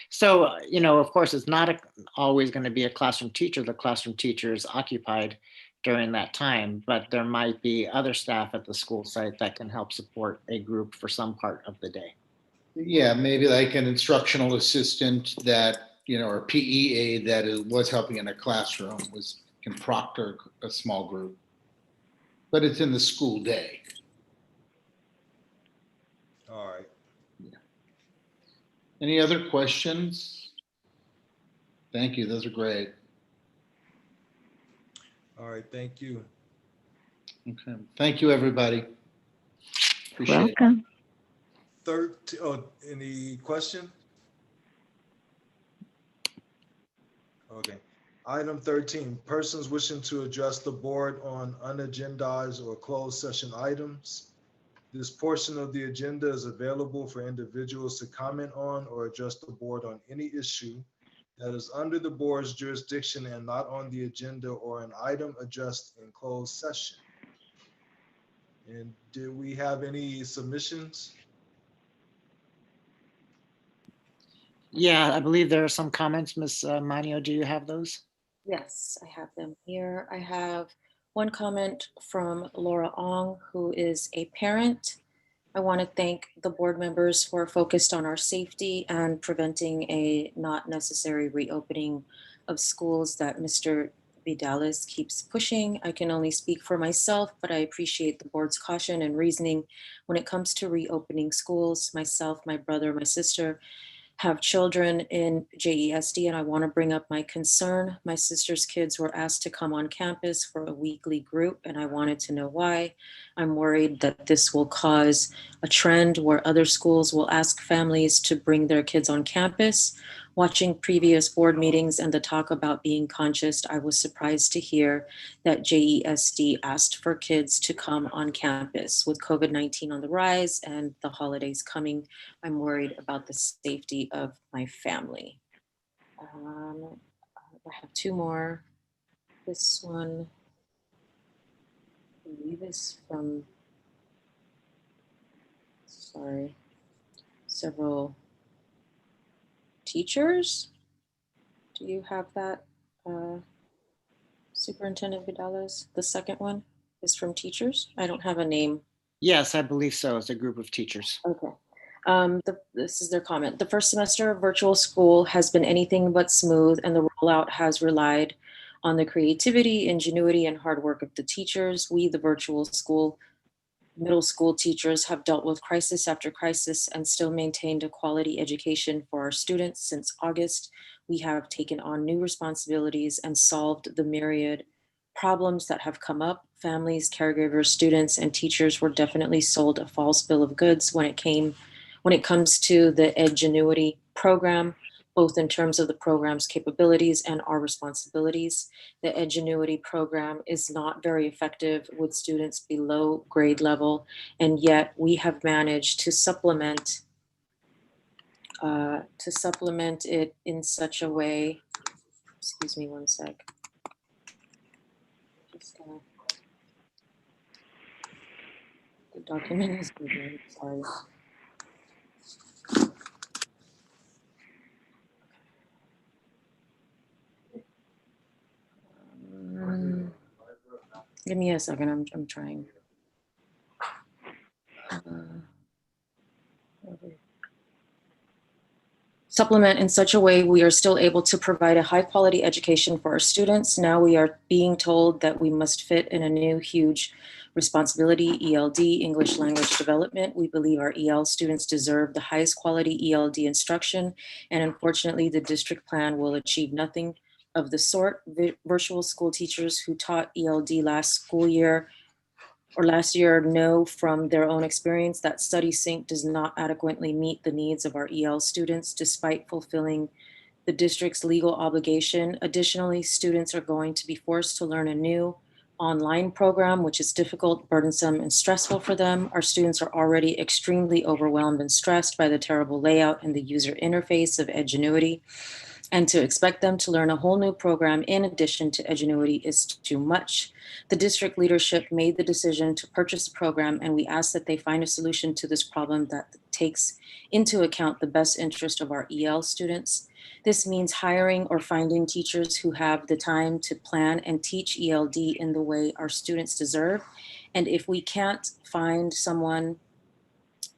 So, you know, of course, it's not always going to be a classroom teacher. The classroom teacher is occupied during that time, but there might be other staff at the school site that can help support a group for some part of the day. Yeah, maybe like an instructional assistant that, you know, or PE aide that was helping in a classroom can proctor a small group. But it's in the school day. all right. Any other questions? Thank you. Those are great. All right, thank you. Okay. Thank you, everybody. Appreciate it. Welcome. Any question? Okay. Item 13, persons wishing to address the board on unagendized or closed session items. This portion of the agenda is available for individuals to comment on or address the board on any issue that is under the board's jurisdiction and not on the agenda or an item addressed in closed session. And do we have any submissions? Yeah, I believe there are some comments. Ms. Manio, do you have those? Yes, I have them here. I have one comment from Laura Ong, who is a parent. I want to thank the board members who are focused on our safety and preventing a not necessary reopening of schools that Mr. Vidalis keeps pushing. I can only speak for myself, but I appreciate the board's caution and reasoning when it comes to reopening schools. Myself, my brother, my sister have children in JESD, and I want to bring up my concern. My sister's kids were asked to come on campus for a weekly group, and I wanted to know why. I'm worried that this will cause a trend where other schools will ask families to bring their kids on campus. Watching previous board meetings and the talk about being conscious, I was surprised to hear that JESD asked for kids to come on campus. With COVID-19 on the rise and the holidays coming, I'm worried about the safety of my family. I have two more. This one, I believe, is from, several teachers. Do you have that, Superintendent Vidalis? The second one is from teachers. I don't have a name. Yes, I believe so. It's a group of teachers. Okay. This is their comment. The first semester of virtual school has been anything but smooth, and the rollout has relied on the creativity, ingenuity, and hard work of the teachers. We, the virtual school, middle school teachers, have dealt with crisis after crisis and still maintained a quality education for our students. Since August, we have taken on new responsibilities and solved the myriad problems that have come up. Families, caregivers, students, and teachers were definitely sold a false bill of goods when it comes to the Edgenuity program, both in terms of the program's capabilities and our responsibilities. The Edgenuity program is not very effective with students below grade level, and yet we have managed to supplement it in such a way. Excuse me one sec. Just gonna, the document is moving, sorry. Give me a second, I'm trying. supplement in such a way we are still able to provide a high quality education for our students. Now we are being told that we must fit in a new huge responsibility, ELD, English language development. We believe our EL students deserve the highest quality ELD instruction, and unfortunately the district plan will achieve nothing of the sort. Virtual school teachers who taught ELD last year know from their own experience that StudySync does not adequately meet the needs of our EL students despite fulfilling the district's legal obligation. Additionally, students are going to be forced to learn a new online program, which is difficult, burdensome, and stressful for them. Our students are already extremely overwhelmed and stressed by the terrible layout and the user interface of Edgenuity. And to expect them to learn a whole new program in addition to Edgenuity is too much. The district leadership made the decision to purchase a program, and we ask that they find a solution to this problem that takes into account the best interest of our EL students. This means hiring or finding teachers who have the time to plan and teach ELD in the way our students deserve. And if we can't find someone,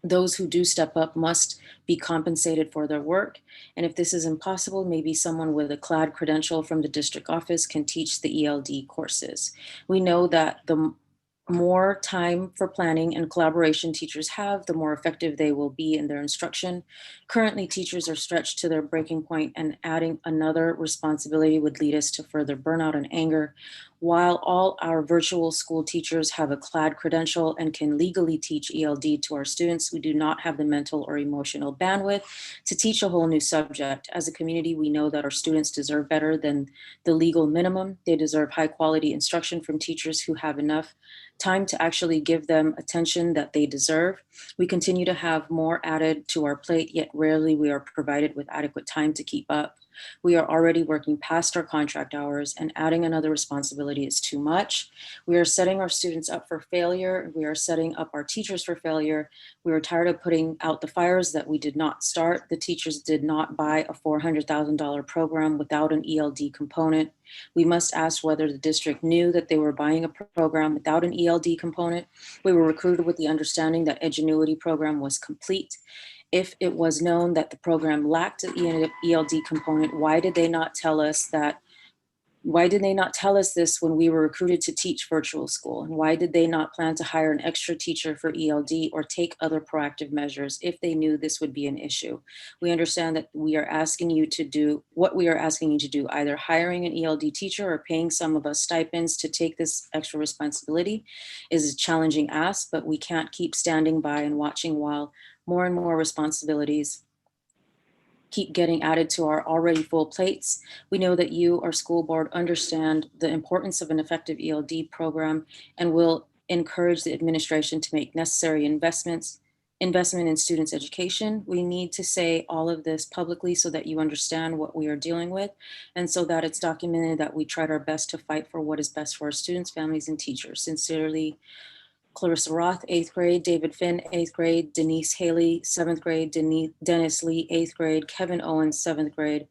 those who do step up must be compensated for their work. And if this is impossible, maybe someone with a CLAD credential from the district office can teach the ELD courses. We know that the more time for planning and collaboration teachers have, the more effective they will be in their instruction. Currently, teachers are stretched to their breaking point, and adding another responsibility would lead us to further burnout and anger. While all our virtual school teachers have a CLAD credential and can legally teach ELD to our students, we do not have the mental or emotional bandwidth to teach a whole new subject. As a community, we know that our students deserve better than the legal minimum. They deserve high quality instruction from teachers who have enough time to actually give them attention that they deserve. We continue to have more added to our plate, yet rarely we are provided with adequate time to keep up. We are already working past our contract hours, and adding another responsibility is too much. We are setting our students up for failure. We are setting up our teachers for failure. We are tired of putting out the fires that we did not start. The teachers did not buy a $400,000 program without an ELD component. We must ask whether the district knew that they were buying a program without an ELD component. We were recruited with the understanding that Edgenuity program was complete. If it was known that the program lacked an ELD component, why did they not tell us that? Why did they not tell us this when we were recruited to teach virtual school? And why did they not plan to hire an extra teacher for ELD or take other proactive measures if they knew this would be an issue? We understand that we are asking you to do what we are asking you to do, either hiring an ELD teacher or paying some of us stipends to take this extra responsibility is a challenging ask, but we can't keep standing by and watching while more and more responsibilities keep getting added to our already full plates. We know that you, our school board, understand the importance of an effective ELD program and will encourage the administration to make necessary investment in students' education. We need to say all of this publicly so that you understand what we are dealing with, and so that it's documented that we tried our best to fight for what is best for our students, families, and teachers. Sincerely, Clarissa Roth, 8th grade, David Finn, 8th grade, Denise Haley, 7th grade, Dennis Lee, 8th grade, Kevin Owens, 7th grade,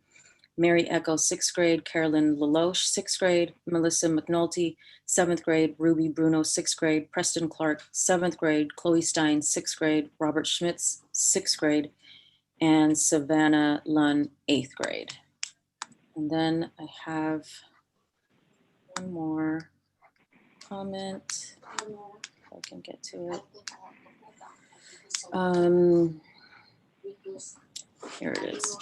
Mary Echo, 6th grade, Carolyn Leloche, 6th grade, Melissa McNulty, 7th grade, Ruby Bruno, 6th grade, Preston Clark, 7th grade, Chloe Stein, 6th grade, Robert Schmitz, 6th grade, and Savannah Lunn, 8th grade. And then I have one more comment. I can get to it. Here it is.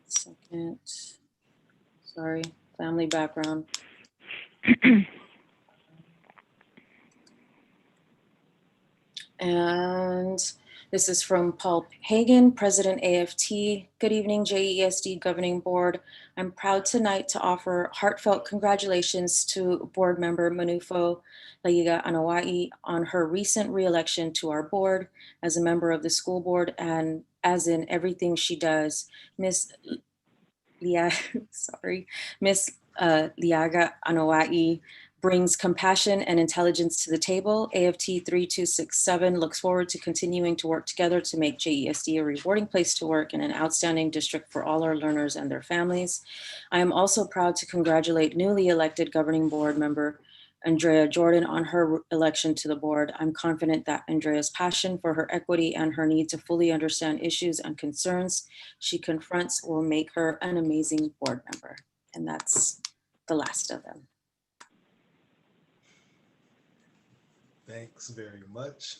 Second. Sorry, family background. And this is from Paul Hagan, President AFT. Good evening, JESD Governing Board. I'm proud tonight to offer heartfelt congratulations to Board Member Manufo Laiga Anawai on her recent re-election to our board as a member of the school board, and as in everything she does. Miss Liaga Anawai brings compassion and intelligence to the table. AFT 3267 looks forward to continuing to work together to make JESD a rewarding place to work and an outstanding district for all our learners and their families. I am also proud to congratulate newly elected governing board member Andrea Jordan on her election to the board. I'm confident that Andrea's passion for her equity and her need to fully understand issues and concerns she confronts will make her an amazing board member. And that's the last of them. Thanks very much.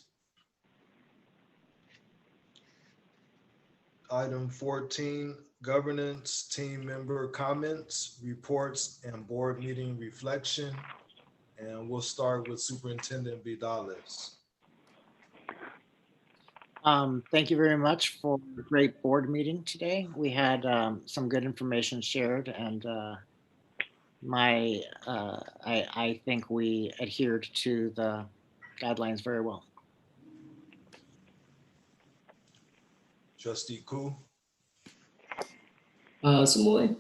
Item 14, governance team member comments, reports, and board meeting reflection. And we'll start with Superintendent Vidales. Thank you very much for a great board meeting today. We had some good information shared, and I think we adhered to the guidelines very well. Trustee Koo. Similarly,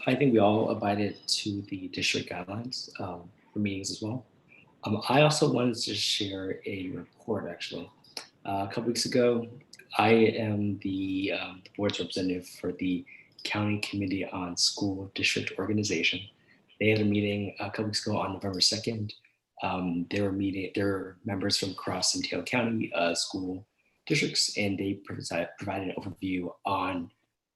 I think we all abided to the district guidelines for meetings as well. I also wanted to share a report actually. A couple weeks ago, I am the board's representative for the County Committee on School District Organization. They had a meeting a couple weeks ago on November 2nd. There were members from across Untitled County school districts, and they provided an overview on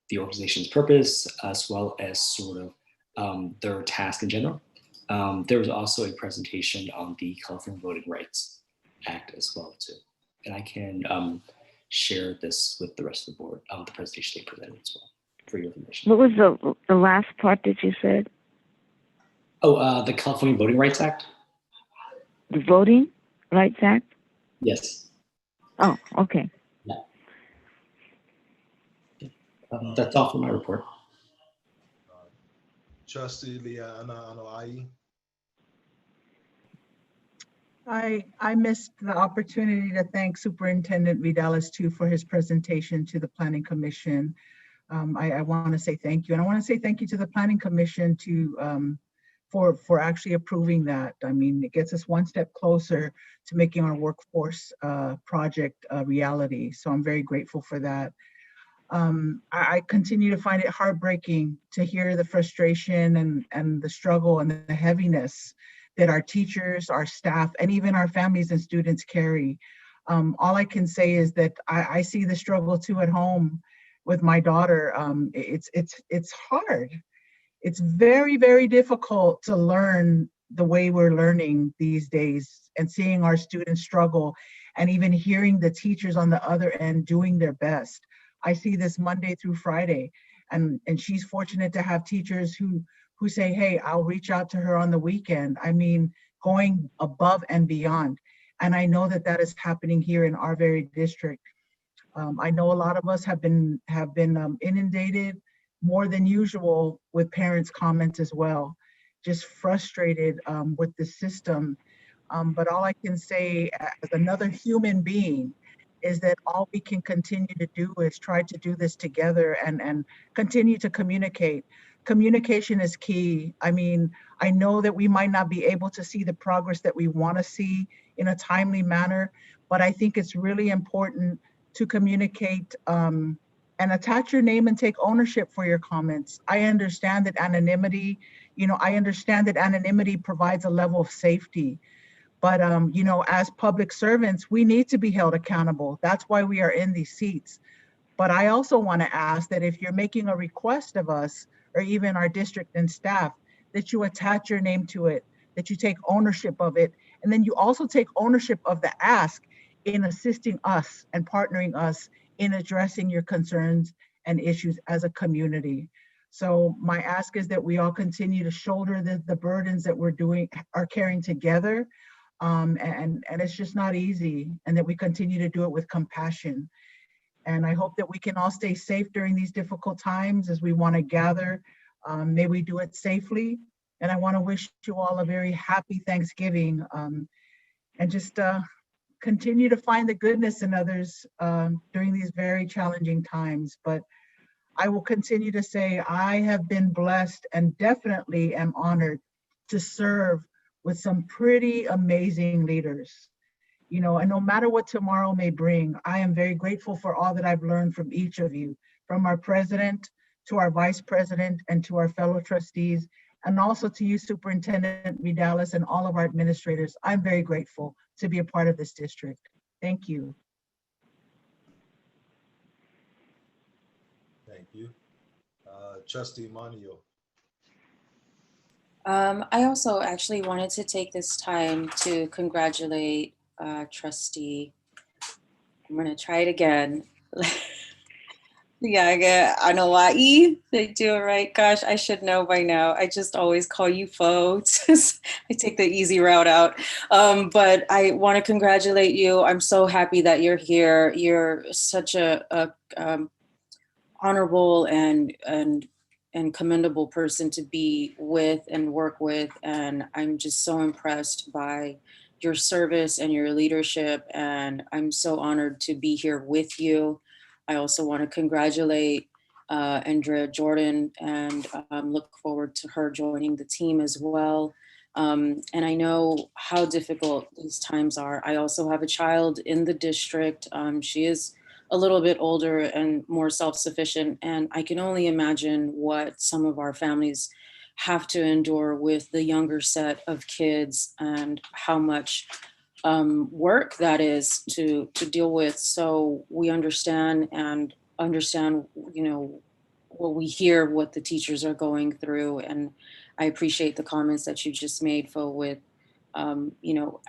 the organization's purpose, as well as sort of their task in general. There was also a presentation on the California Voting Rights Act as well too. And I can share this with the rest of the board, the presentation they presented as well for your information. What was the last part that you said? Oh, the California Voting Rights Act? The Voting Rights Act? Yes. Oh, okay. Yeah. That's all for my report. Trustee Liana Anoa'i. I missed the opportunity to thank Superintendent Vidales too for his presentation to the Planning Commission. I want to say thank you, and I want to say thank you to the Planning Commission for actually approving that. I mean, it gets us one step closer to making our workforce project a reality. So I'm very grateful for that. I continue to find it heartbreaking to hear the frustration and the struggle and the heaviness that our teachers, our staff, and even our families and students carry. All I can say is that I see the struggle too at home with my daughter. It's hard. It's very, very difficult to learn the way we're learning these days, and seeing our students struggle, and even hearing the teachers on the other end doing their best. I see this Monday through Friday, and she's fortunate to have teachers who say, hey, I'll reach out to her on the weekend. I mean, going above and beyond. And I know that that is happening here in our very district. I know a lot of us have been inundated more than usual with parents' comments as well, just frustrated with the system. But all I can say as another human being is that all we can continue to do is try to do this together and continue to communicate. Communication is key. I mean, I know that we might not be able to see the progress that we want to see in a timely manner, but I think it's really important to communicate and attach your name and take ownership for your comments. I understand that anonymity, provides a level of safety. But, as public servants, we need to be held accountable. That's why we are in these seats. But I also want to ask that if you're making a request of us, or even our district and staff, that you attach your name to it, that you take ownership of it, and then you also take ownership of the ask in assisting us and partnering us in addressing your concerns and issues as a community. So my ask is that we all continue to shoulder the burdens that are carrying together. And it's just not easy, and that we continue to do it with compassion. And I hope that we can all stay safe during these difficult times as we want to gather. May we do it safely. And I want to wish you all a very happy Thanksgiving, and just continue to find the goodness in others during these very challenging times. But I will continue to say I have been blessed and definitely am honored to serve with some pretty amazing leaders. And no matter what tomorrow may bring, I am very grateful for all that I've learned from each of you, from our president to our vice president and to our fellow trustees And also to you, Superintendent Vidalis, and all of our administrators. I'm very grateful to be a part of this district. Thank you. Thank you. Trustee Manio. I also actually wanted to take this time to congratulate Trustee. I'm gonna try it again. Yeah, Anawai. They do it right. Gosh, I should know by now. I just always call you Fo. I take the easy route out. But I want to congratulate you. I'm so happy that you're here. You're such a honorable and commendable person to be with and work with. And I'm just so impressed by your service and your leadership. And I'm so honored to be here with you. I also want to congratulate Andrea Jordan and look forward to her joining the team as well. And I know how difficult these times are. I also have a child in the district. She is a little bit older and more self-sufficient. And I can only imagine what some of our families have to endure with the younger set of kids and how much work that is to deal with. So we understand, you know, what we hear, what the teachers are going through. And I appreciate the comments that you just made, Fo, with, you know,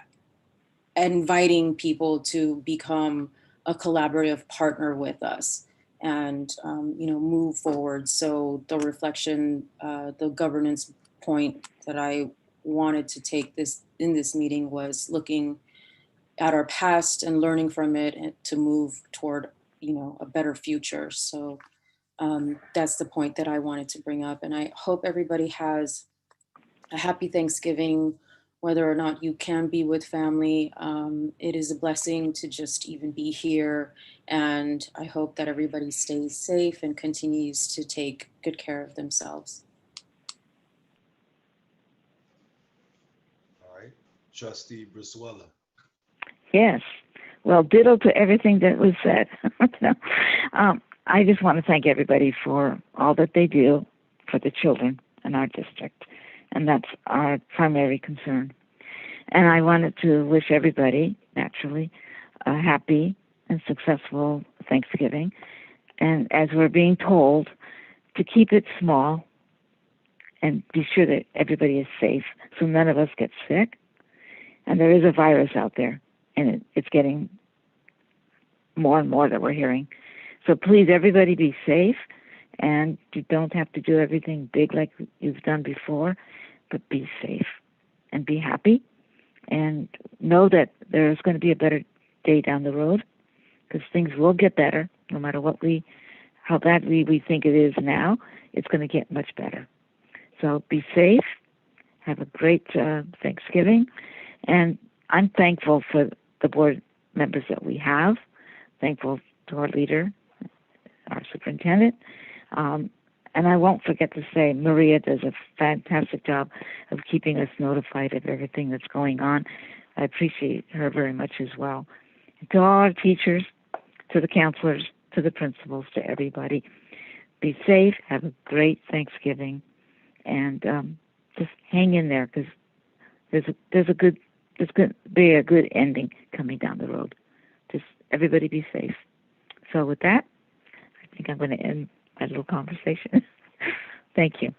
inviting people to become a collaborative partner with us and, you know, move forward. So the reflection, the governance point that I wanted to take in this meeting was looking at our past and learning from it and to move toward, you know, a better future. So that's the point that I wanted to bring up. And I hope everybody has a happy Thanksgiving, whether or not you can be with family. It is a blessing to just even be here. And I hope that everybody stays safe and continues to take good care of themselves. All right. Trustee Brizuela. Yes. Well, ditto to everything that was said. I just want to thank everybody for all that they do for the children in our district. And that's our primary concern. And I wanted to wish everybody, naturally, a happy and successful Thanksgiving. And as we're being told, to keep it small and be sure that everybody is safe so none of us get sick. And there is a virus out there, and it's getting more and more that we're hearing. So please, everybody be safe, and you don't have to do everything big like you've done before, but be safe and be happy and know that there's going to be a better day down the road because things will get better no matter how badly we think it is now. It's going to get much better. So be safe. Have a great Thanksgiving. And I'm thankful for the board members that we have, thankful to our leader, our superintendent. And I won't forget to say Maria does a fantastic job of keeping us notified of everything that's going on. I appreciate her very much as well. And to all our teachers, to the counselors, to the principals, to everybody, be safe, have a great Thanksgiving, and just hang in there because there's going to be a good ending coming down the road. Just everybody be safe. So with that, I think I'm going to end my little conversation. Thank you.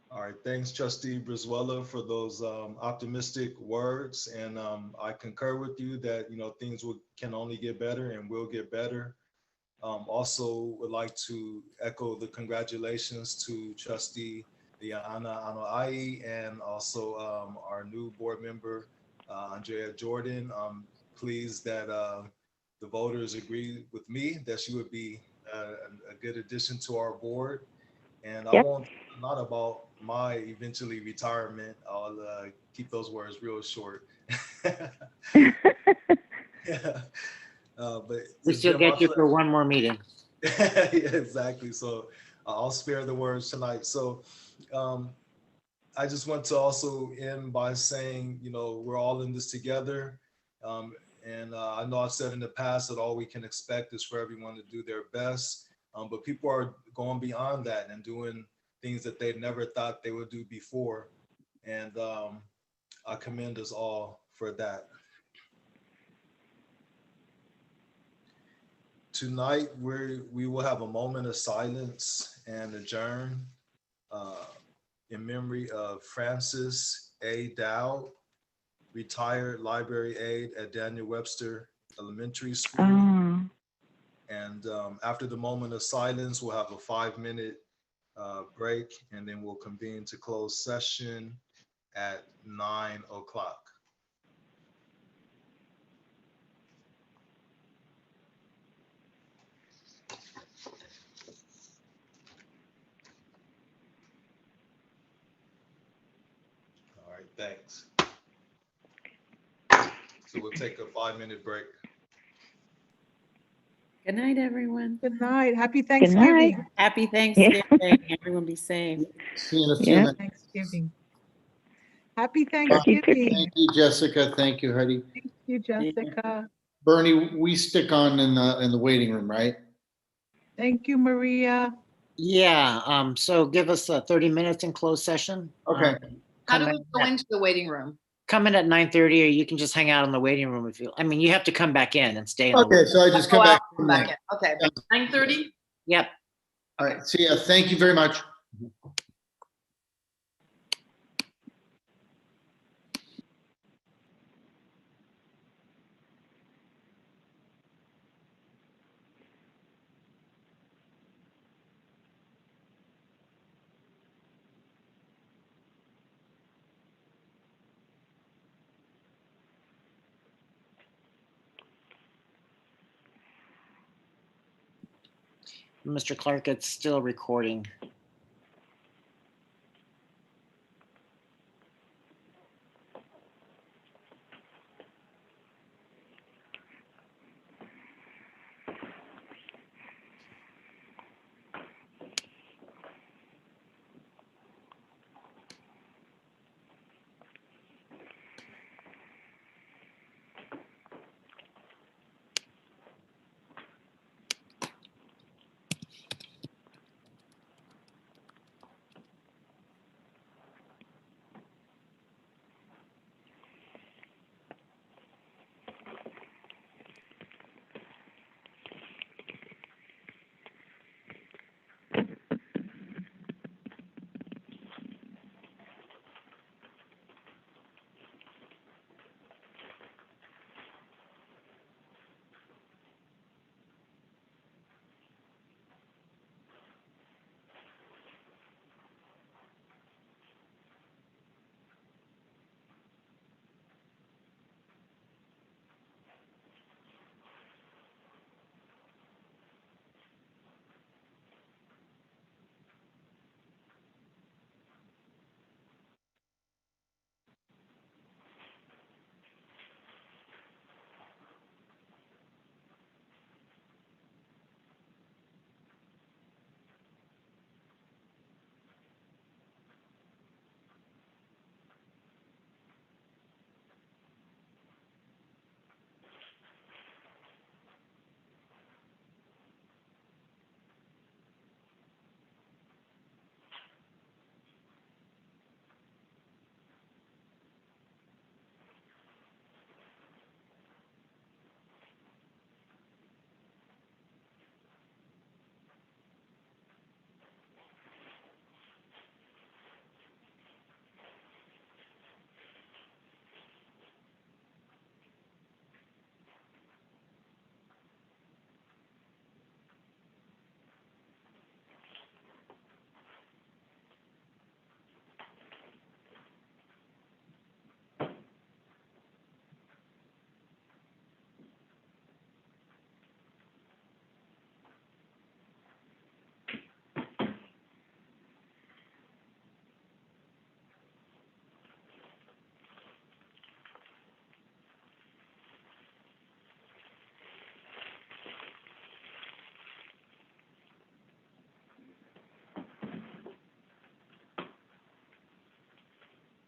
All right, thanks, Trustee Brizuela, for those optimistic words. And I concur with you that, you know, things can only get better and will get better. Also would like to echo the congratulations to Trustee Diana Anoa'i and also our new board member, Andrea Jordan. Pleased that the voters agree with me that she would be a good addition to our board. And Yep. I won't not about my eventually retirement. I'll keep those words real short. But We it's still been my get you for one more meeting. Yeah, exactly. So I'll spare the words tonight. So I just want to also end by saying, you know, we're all in this together. And I know I've said in the past that all we can expect is for everyone to do their best. But people are going beyond that and doing things that they never thought they would do before. And I commend us all for that. Tonight, we will have a moment of silence and adjourn in memory of Francis A. Dowd, retired library aide at Daniel Webster Elementary School. Oh, And after the moment of silence, we'll have a 5-minute break, and then we'll convene to close session at 9 o'clock. All right, thanks. So we'll take a 5-minute break. Good night, everyone. Good night. Happy good night. Thanksgiving. Happy Thanksgiving. Everyone be safe. See you in a few Yeah. minutes. Thanksgiving. Happy Turkey, Thanksgiving. Thank you, Jessica. Thank you, Heidi. Thank you, Jessica. Bernie, we stick on in the waiting room, right? Thank you, Maria. Yeah, so give us 30 minutes in closed session. Okay. How do Come we in go at- into the waiting room? Come in at 9:30, or you can just hang out in the waiting room if you, I mean, you have to come back in and stay in the. Okay, so I just Go come out, back. come back in. Okay, 9:30? Yep. All right, see ya. Thank you very much. Mr. Clark, it's still recording.